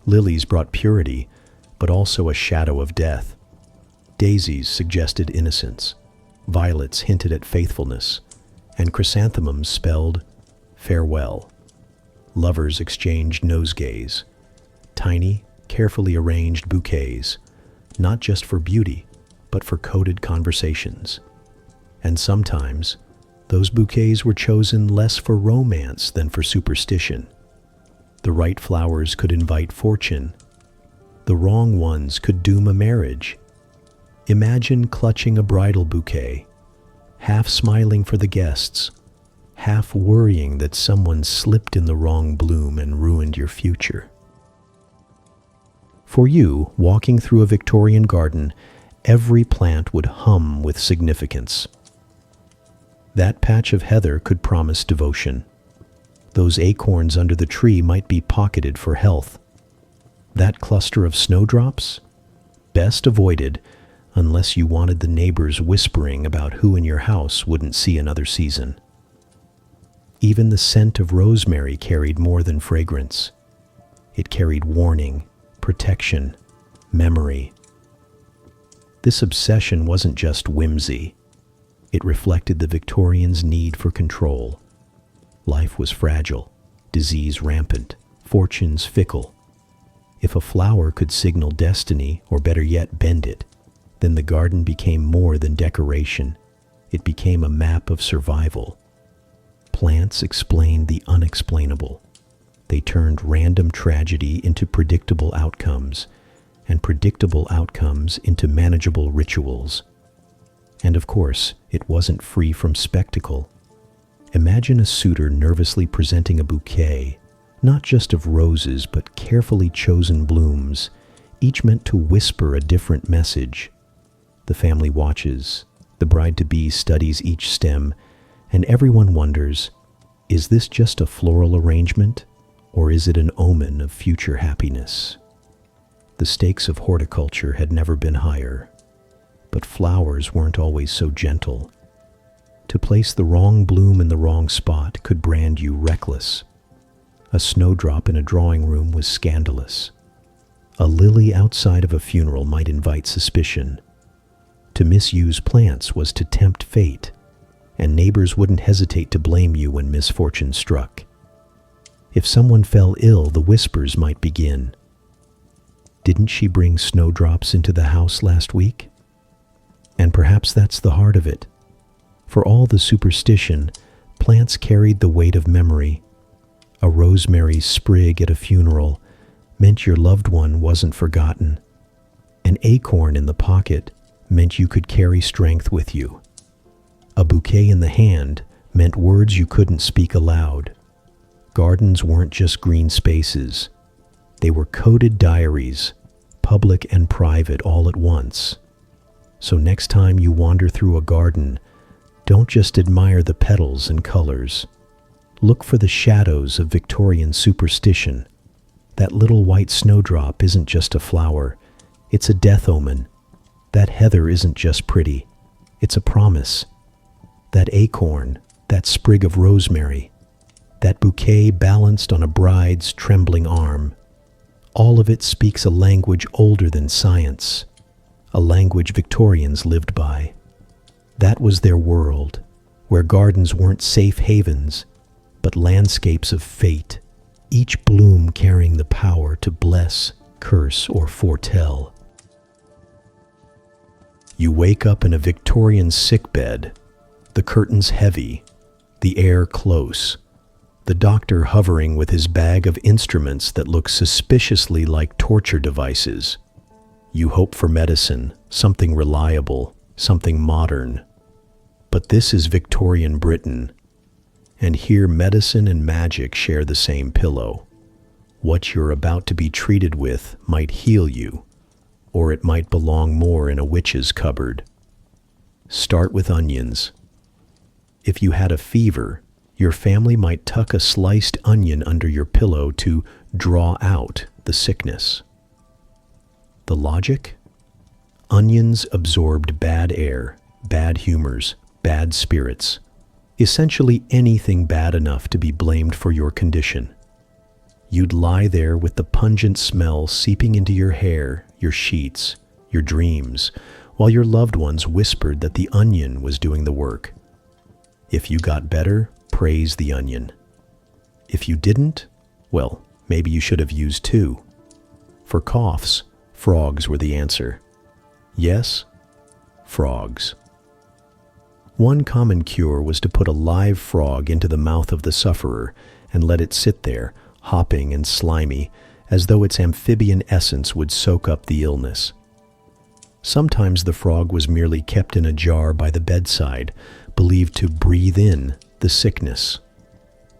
Lilies brought purity, but also a shadow of death. Daisies suggested innocence, violets hinted at faithfulness, and chrysanthemums spelled farewell. Lovers exchanged nosegays, tiny, carefully arranged bouquets, not just for beauty, but for coded conversations. And sometimes, those bouquets were chosen less for romance than for superstition. The right flowers could invite fortune. The wrong ones could doom a marriage. Imagine clutching a bridal bouquet, half smiling for the guests, half worrying that someone slipped in the wrong bloom and ruined your future. For you, walking through a Victorian garden, every plant would hum with significance. That patch of heather could promise devotion. Those acorns under the tree might be pocketed for health. That cluster of snowdrops? Best avoided unless you wanted the neighbors whispering about who in your house wouldn't see another season. Even the scent of rosemary carried more than fragrance. It carried warning, protection, memory. This obsession wasn't just whimsy. It reflected the Victorians' need for control. Life was fragile, disease rampant, fortunes fickle. If a flower could signal destiny, or better yet, bend it, then the garden became more than decoration. It became a map of survival. Plants explained the unexplainable. They turned random tragedy into predictable outcomes, and predictable outcomes into manageable rituals. And of course, it wasn't free from spectacle. Imagine a suitor nervously presenting a bouquet, not just of roses, but carefully chosen blooms, each meant to whisper a different message. The family watches, the bride-to-be studies each stem, and everyone wonders, is this just a floral arrangement, or is it an omen of future happiness? The stakes of horticulture had never been higher, but flowers weren't always so gentle. To place the wrong bloom in the wrong spot could brand you reckless. A snowdrop in a drawing room was scandalous. A lily outside of a funeral might invite suspicion. To misuse plants was to tempt fate, and neighbors wouldn't hesitate to blame you when misfortune struck. If someone fell ill, the whispers might begin. Didn't she bring snowdrops into the house last week? And perhaps that's the heart of it. For all the superstition, plants carried the weight of memory. A rosemary sprig at a funeral meant your loved one wasn't forgotten. An acorn in the pocket meant you could carry strength with you. A bouquet in the hand meant words you couldn't speak aloud. Gardens weren't just green spaces. They were coded diaries, public and private all at once. So next time you wander through a garden, don't just admire the petals and colors. Look for the shadows of Victorian superstition. That little white snowdrop isn't just a flower, it's a death omen. That heather isn't just pretty, it's a promise. That acorn, that sprig of rosemary, that bouquet balanced on a bride's trembling arm, all of it speaks a language older than science, a language Victorians lived by. That was their world, where gardens weren't safe havens, but landscapes of fate, each bloom carrying the power to bless, curse, or foretell. You wake up in a Victorian sickbed, the curtains heavy, the air close, the doctor hovering with his bag of instruments that look suspiciously like torture devices. You hope for medicine, something reliable, something modern. But this is Victorian Britain, and here medicine and magic share the same pillow. What you're about to be treated with might heal you, or it might belong more in a witch's cupboard. Start with onions. If you had a fever, your family might tuck a sliced onion under your pillow to draw out the sickness. The logic? Onions absorbed bad air, bad humors, bad spirits, essentially anything bad enough to be blamed for your condition. You'd lie there with the pungent smell seeping into your hair, your sheets, your dreams, while your loved ones whispered that the onion was doing the work. If you got better, praise the onion. If you didn't, well, maybe you should have used two. For coughs, frogs were the answer. Yes, frogs. One common cure was to put a live frog into the mouth of the sufferer and let it sit there, hopping and slimy, as though its amphibian essence would soak up the illness. Sometimes the frog was merely kept in a jar by the bedside, believed to breathe in the sickness.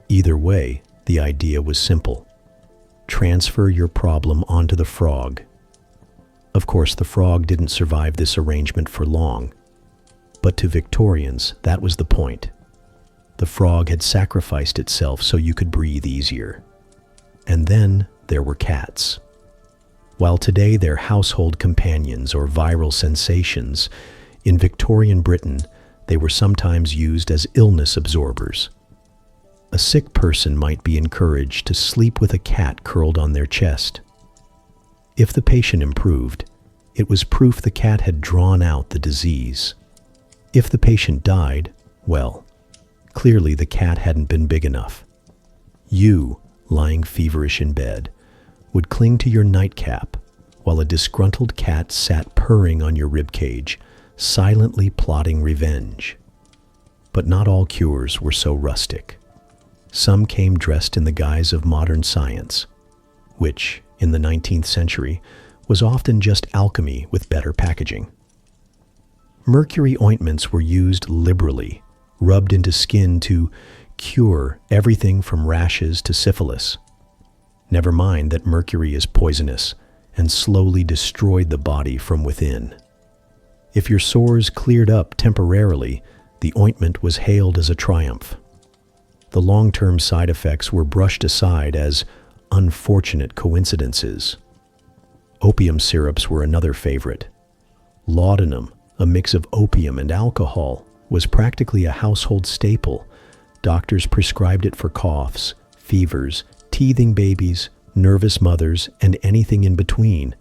Either way, the idea was simple. Transfer your problem onto the frog. Of course, the frog didn't survive this arrangement for long, but to Victorians, that was the point. The frog had sacrificed itself so you could breathe easier. And then there were cats. While today they're household companions or viral sensations, in Victorian Britain, they were sometimes used as illness absorbers. A sick person might be encouraged to sleep with a cat curled on their chest. If the patient improved, it was proof the cat had drawn out the disease. If the patient died, well, clearly the cat hadn't been big enough. You, lying feverish in bed, would cling to your nightcap while a disgruntled cat sat purring on your ribcage, silently plotting revenge. But not all cures were so rustic. Some came dressed in the guise of modern science, which, in the 19th century, was often just alchemy with better packaging. Mercury ointments were used liberally, rubbed into skin to cure everything from rashes to syphilis. Never mind that mercury is poisonous and slowly destroyed the body from within. If your sores cleared up temporarily, the ointment was hailed as a triumph. The long-term side effects were brushed aside as unfortunate coincidences. Opium syrups were another favorite. Laudanum, a mix of opium and alcohol, was practically a household staple. Doctors prescribed it for coughs, fevers, teething babies, nervous mothers, and anything in between.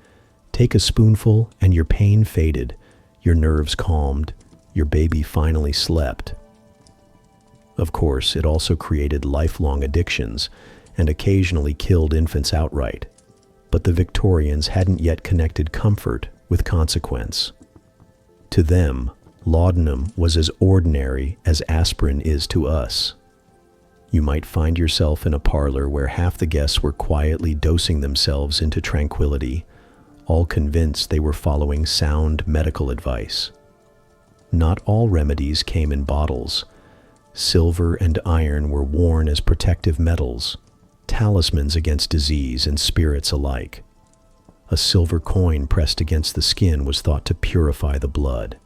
Take a spoonful and your pain faded, your nerves calmed, your baby finally slept. Of course, it also created lifelong addictions and occasionally killed infants outright. But the Victorians hadn't yet connected comfort with consequence. To them, laudanum was as ordinary as aspirin is to us. You might find yourself in a parlor where half the guests were quietly dosing themselves into tranquility, all convinced they were following sound medical advice. Not all remedies came in bottles. Silver and iron were worn as protective metals, talismans against disease and spirits alike. A silver coin pressed against the skin was thought to purify the blood.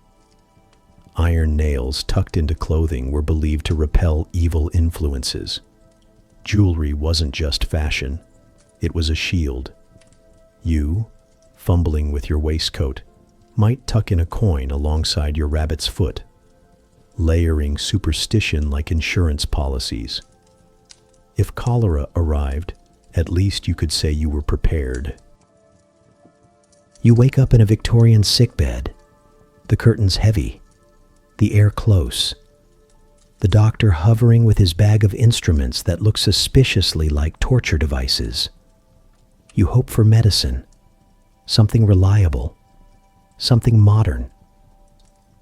Iron nails tucked into clothing were believed to repel evil influences. Jewelry wasn't just fashion, it was a shield. You, fumbling with your waistcoat, might tuck in a coin alongside your rabbit's foot, layering superstition like insurance policies. If cholera arrived, at least you could say you were prepared. You wake up in a Victorian sickbed, the curtains heavy, the air close, The doctor hovering with his bag of instruments that look suspiciously like torture devices. You hope for medicine, something reliable, something modern.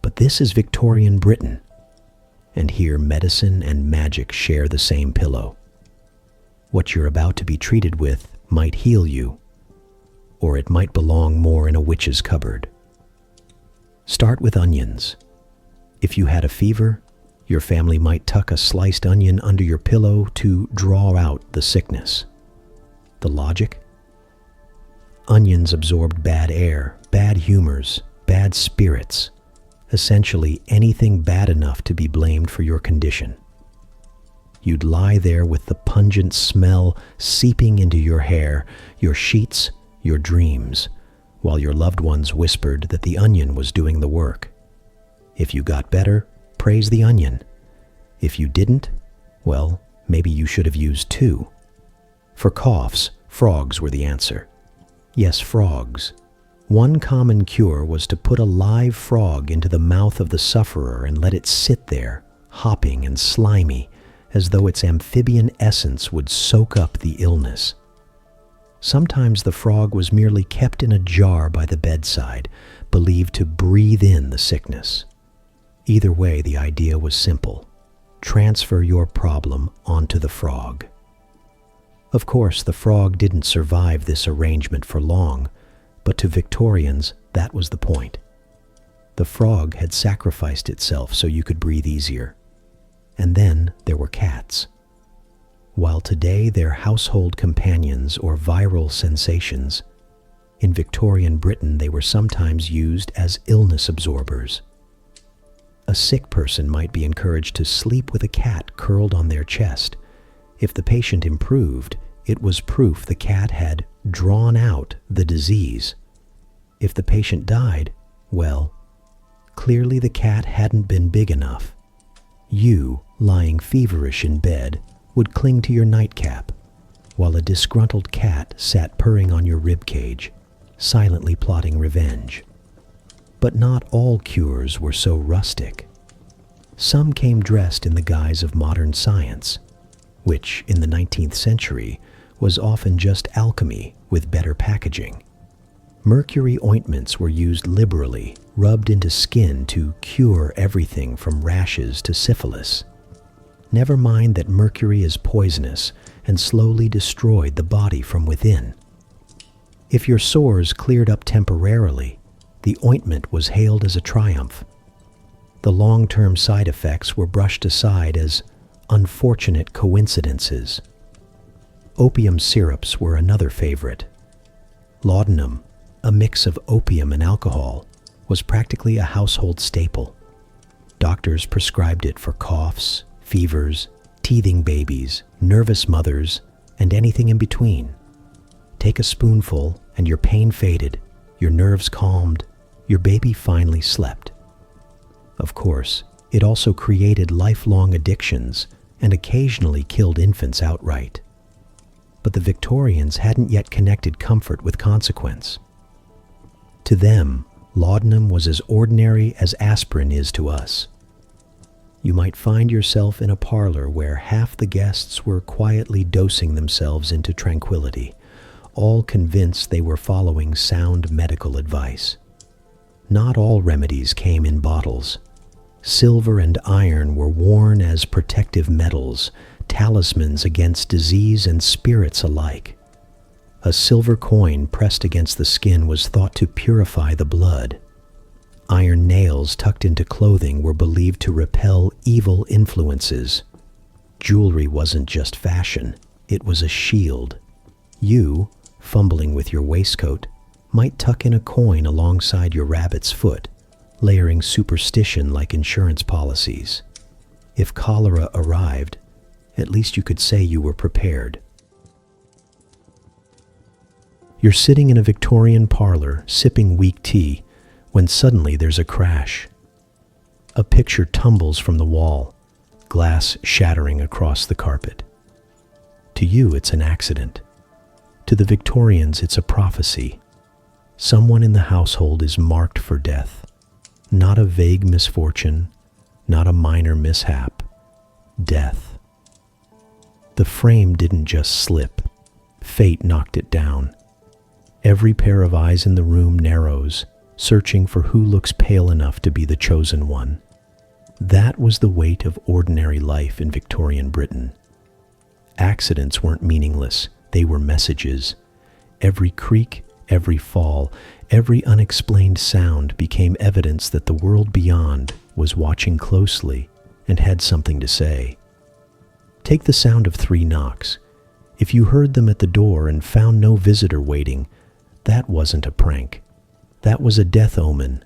But this is Victorian Britain, and here medicine and magic share the same pillow. What you're about to be treated with might heal you, or it might belong more in a witch's cupboard. Start with onions. If you had a fever, your family might tuck a sliced onion under your pillow to draw out the sickness. The logic? Onions absorbed bad air, bad humors, bad spirits, essentially anything bad enough to be blamed for your condition. You'd lie there with the pungent smell seeping into your hair, your sheets, your dreams, while your loved ones whispered that the onion was doing the work. If you got better, praise the onion. If you didn't, well, maybe you should have used two. For coughs, frogs were the answer. Yes, frogs. One common cure was to put a live frog into the mouth of the sufferer and let it sit there, hopping and slimy, as though its amphibian essence would soak up the illness. Sometimes the frog was merely kept in a jar by the bedside, believed to breathe in the sickness. Either way, the idea was simple. Transfer your problem onto the frog. Of course, the frog didn't survive this arrangement for long, but to Victorians, that was the point. The frog had sacrificed itself so you could breathe easier. And then there were cats. While today they're household companions or viral sensations, in Victorian Britain they were sometimes used as illness absorbers. A sick person might be encouraged to sleep with a cat curled on their chest. If the patient improved, it was proof the cat had drawn out the disease. If the patient died, well, clearly the cat hadn't been big enough. You, lying feverish in bed, would cling to your nightcap, while a disgruntled cat sat purring on your ribcage, silently plotting revenge. But not all cures were so rustic. Some came dressed in the guise of modern science, which, in the 19th century, was often just alchemy with better packaging. Mercury ointments were used liberally, rubbed into skin to cure everything from rashes to syphilis. Never mind that mercury is poisonous and slowly destroyed the body from within. If your sores cleared up temporarily, the ointment was hailed as a triumph. The long-term side effects were brushed aside as unfortunate coincidences. Opium syrups were another favorite. Laudanum, a mix of opium and alcohol, was practically a household staple. Doctors prescribed it for coughs, fevers, teething babies, nervous mothers, and anything in between. Take a spoonful and your pain faded, your nerves calmed, your baby finally slept. Of course, it also created lifelong addictions and occasionally killed infants outright. But the Victorians hadn't yet connected comfort with consequence. To them, laudanum was as ordinary as aspirin is to us. You might find yourself in a parlor where half the guests were quietly dosing themselves into tranquility, all convinced they were following sound medical advice. Not all remedies came in bottles. Silver and iron were worn as protective metals, talismans against disease and spirits alike. A silver coin pressed against the skin was thought to purify the blood. Iron nails tucked into clothing were believed to repel evil influences. Jewelry wasn't just fashion, it was a shield. You, fumbling with your waistcoat, might tuck in a coin alongside your rabbit's foot, layering superstition like insurance policies. If cholera arrived, at least you could say you were prepared. You're sitting in a Victorian parlor, sipping weak tea, when suddenly there's a crash. A picture tumbles from the wall, glass shattering across the carpet. To you, it's an accident. To the Victorians, it's a prophecy. Someone in the household is marked for death. Not a vague misfortune, not a minor mishap, death. The frame didn't just slip. Fate knocked it down. Every pair of eyes in the room narrows, searching for who looks pale enough to be the chosen one. That was the weight of ordinary life in Victorian Britain. Accidents weren't meaningless, they were messages. Every creak, every fall, every unexplained sound became evidence that the world beyond was watching closely and had something to say. Take the sound of 3 knocks. If you heard them at the door and found no visitor waiting, that wasn't a prank. That was a death omen.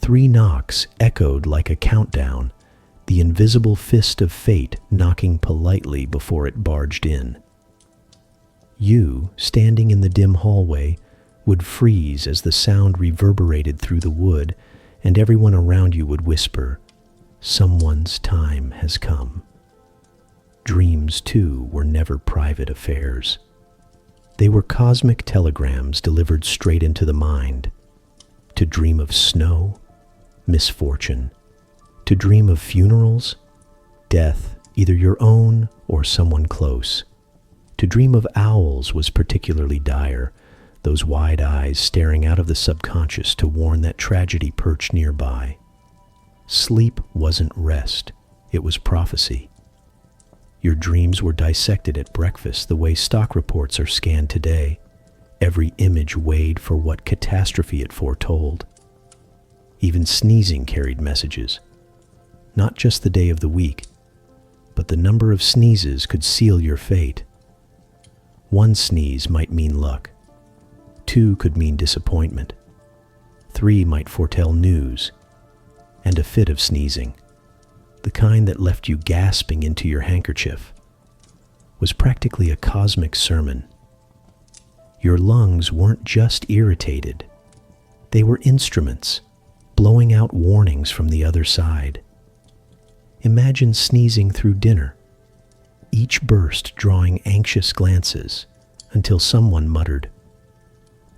3 knocks echoed like a countdown, the invisible fist of fate knocking politely before it barged in. You, standing in the dim hallway, would freeze as the sound reverberated through the wood, and everyone around you would whisper, "Someone's time has come." Dreams, too, were never private affairs. They were cosmic telegrams delivered straight into the mind. To dream of snow, misfortune. To dream of funerals, death, either your own or someone close. To dream of owls was particularly dire, those wide eyes staring out of the subconscious to warn that tragedy perched nearby. Sleep wasn't rest, it was prophecy. Your dreams were dissected at breakfast the way stock reports are scanned today. Every image weighed for what catastrophe it foretold. Even sneezing carried messages. Not just the day of the week, but the number of sneezes could seal your fate. 1 sneeze might mean luck. 2 could mean disappointment. 3 might foretell news. And a fit of sneezing, the kind that left you gasping into your handkerchief, was practically a cosmic sermon. Your lungs weren't just irritated. They were instruments, blowing out warnings from the other side. Imagine sneezing through dinner, each burst drawing anxious glances until someone muttered,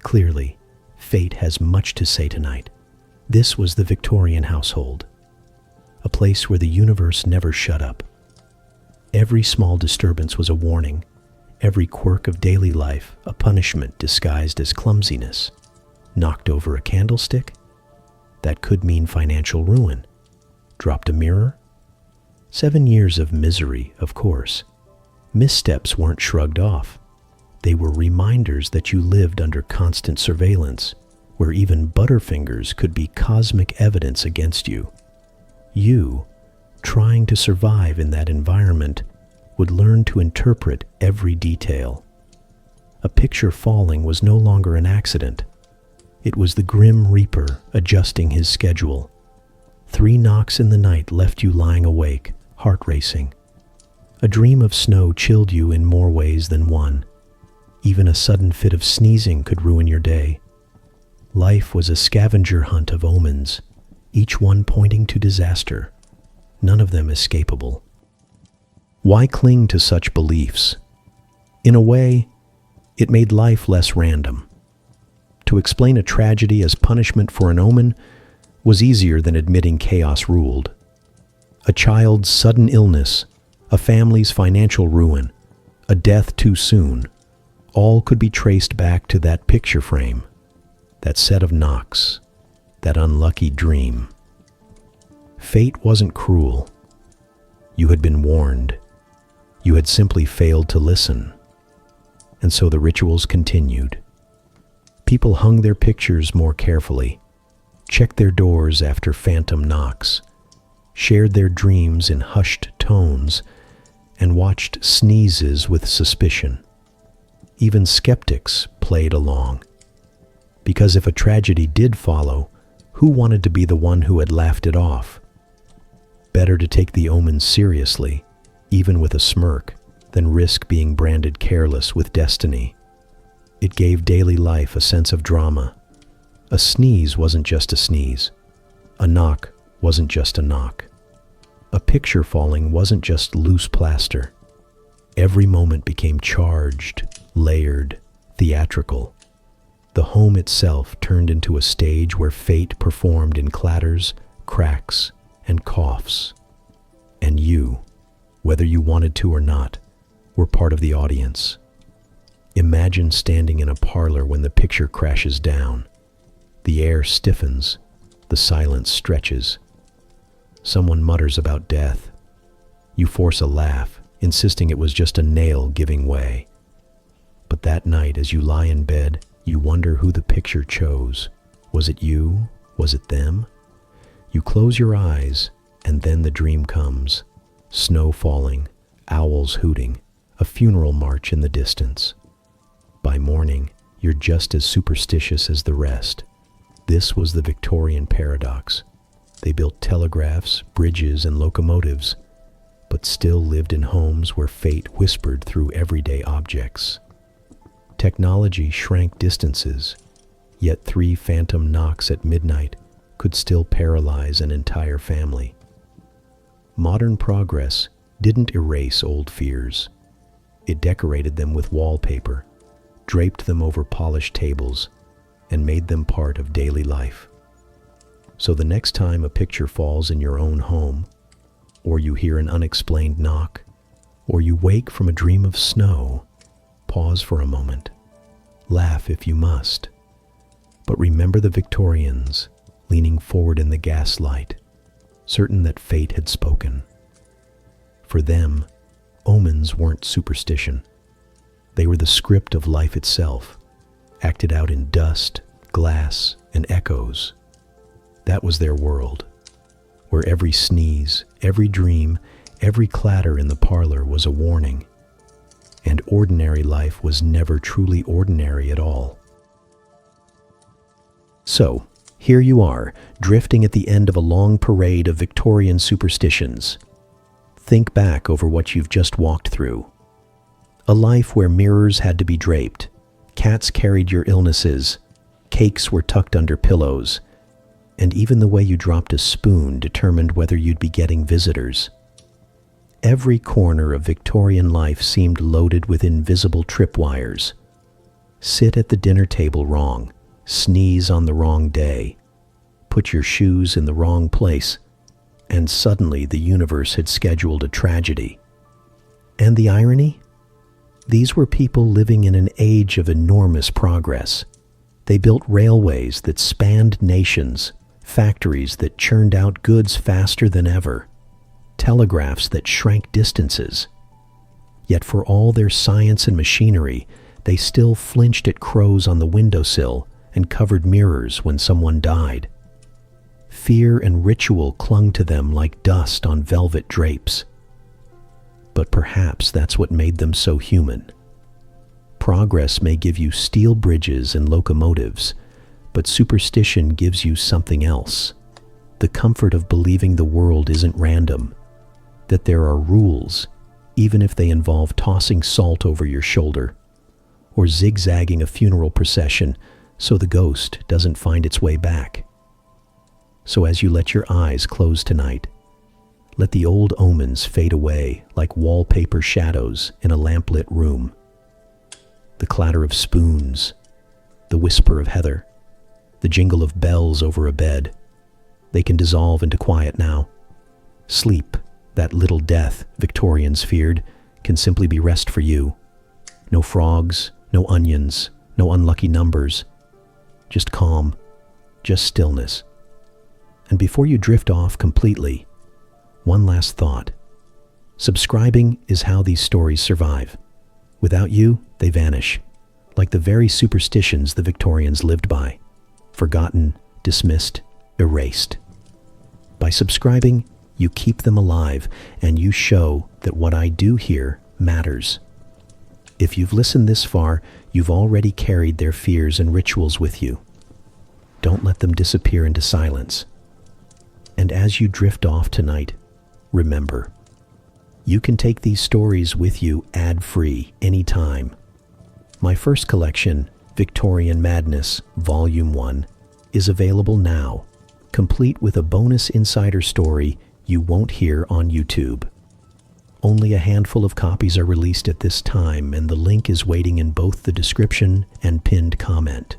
"Clearly, fate has much to say tonight." This was the Victorian household, a place where the universe never shut up. Every small disturbance was a warning, every quirk of daily life a punishment disguised as clumsiness. Knocked over a candlestick? That could mean financial ruin. Dropped a mirror? 7 years of misery, of course. Missteps weren't shrugged off. They were reminders that you lived under constant surveillance, where even butterfingers could be cosmic evidence against you. You, trying to survive in that environment, would learn to interpret every detail. A picture falling was no longer an accident. It was the grim reaper adjusting his schedule. 3 knocks in the night left you lying awake, heart racing. A dream of snow chilled you in more ways than one. Even a sudden fit of sneezing could ruin your day. Life was a scavenger hunt of omens, each one pointing to disaster, none of them escapable. Why cling to such beliefs? In a way, it made life less random. To explain a tragedy as punishment for an omen was easier than admitting chaos ruled. A child's sudden illness, a family's financial ruin, a death too soon, all could be traced back to that picture frame, that set of knocks, that unlucky dream. Fate wasn't cruel. You had been warned. You had simply failed to listen. And so the rituals continued. People hung their pictures more carefully, checked their doors after phantom knocks, shared their dreams in hushed tones, and watched sneezes with suspicion. Even skeptics played along. Because if a tragedy did follow, who wanted to be the one who had laughed it off? Better to take the omens seriously, even with a smirk, than risk being branded careless with destiny. It gave daily life a sense of drama. A sneeze wasn't just a sneeze. A knock wasn't just a knock. A picture falling wasn't just loose plaster. Every moment became charged, layered, theatrical. The home itself turned into a stage where fate performed in clatters, cracks, and coughs. And you, whether you wanted to or not, were part of the audience. Imagine standing in a parlor when the picture crashes down. The air stiffens, the silence stretches. Someone mutters about death. You force a laugh, insisting it was just a nail giving way. But that night, as you lie in bed, you wonder who the picture chose. Was it you? Was it them? You close your eyes, and then the dream comes. Snow falling, owls hooting, a funeral march in the distance. By morning, you're just as superstitious as the rest. This was the Victorian paradox. They built telegraphs, bridges, and locomotives, but still lived in homes where fate whispered through everyday objects. Technology shrank distances, yet 3 phantom knocks at midnight could still paralyze an entire family. Modern progress didn't erase old fears. It decorated them with wallpaper, draped them over polished tables, and made them part of daily life. So the next time a picture falls in your own home, or you hear an unexplained knock, or you wake from a dream of snow, pause for a moment. Laugh if you must. But remember the Victorians, leaning forward in the gaslight, certain that fate had spoken. For them, omens weren't superstition. They were the script of life itself, acted out in dust, glass, and echoes. That was their world, where every sneeze, every dream, every clatter in the parlor was a warning, and ordinary life was never truly ordinary at all. So, here you are, drifting at the end of a long parade of Victorian superstitions. Think back over what you've just walked through. A life where mirrors had to be draped, cats carried your illnesses, cakes were tucked under pillows, and even the way you dropped a spoon determined whether you'd be getting visitors. Every corner of Victorian life seemed loaded with invisible tripwires. Sit at the dinner table wrong, sneeze on the wrong day, put your shoes in the wrong place, and suddenly the universe had scheduled a tragedy. And the irony? These were people living in an age of enormous progress. They built railways that spanned nations, factories that churned out goods faster than ever, telegraphs that shrank distances. Yet for all their science and machinery, they still flinched at crows on the windowsill and covered mirrors when someone died. Fear and ritual clung to them like dust on velvet drapes. But perhaps that's what made them so human. Progress may give you steel bridges and locomotives, but superstition gives you something else. The comfort of believing the world isn't random, that there are rules, even if they involve tossing salt over your shoulder, or zigzagging a funeral procession so the ghost doesn't find its way back. So as you let your eyes close tonight, let the old omens fade away like wallpaper shadows in a lamplit room. The clatter of spoons, the whisper of heather, the jingle of bells over a bed, they can dissolve into quiet now. Sleep, that little death Victorians feared, can simply be rest for you. No frogs, no onions, no unlucky numbers. Just calm, just stillness. And before you drift off completely, one last thought. Subscribing is how these stories survive. Without you, they vanish, like the very superstitions the Victorians lived by. Forgotten, dismissed, erased. By subscribing, you keep them alive, and you show that what I do here matters. If you've listened this far, you've already carried their fears and rituals with you. Don't let them disappear into silence. And as you drift off tonight, remember, you can take these stories with you ad-free anytime. My first collection, Victorian Madness, Volume 1, is available now, complete with a bonus insider story you won't hear on YouTube. Only a handful of copies are released at this time, and the link is waiting in both the description and pinned comment.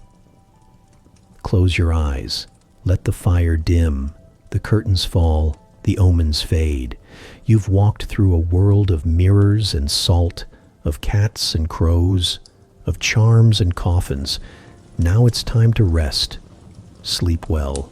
Close your eyes, let the fire dim, the curtains fall, The omens fade. You've walked through a world of mirrors and salt, of cats and crows, of charms and coffins. Now it's time to rest. Sleep well.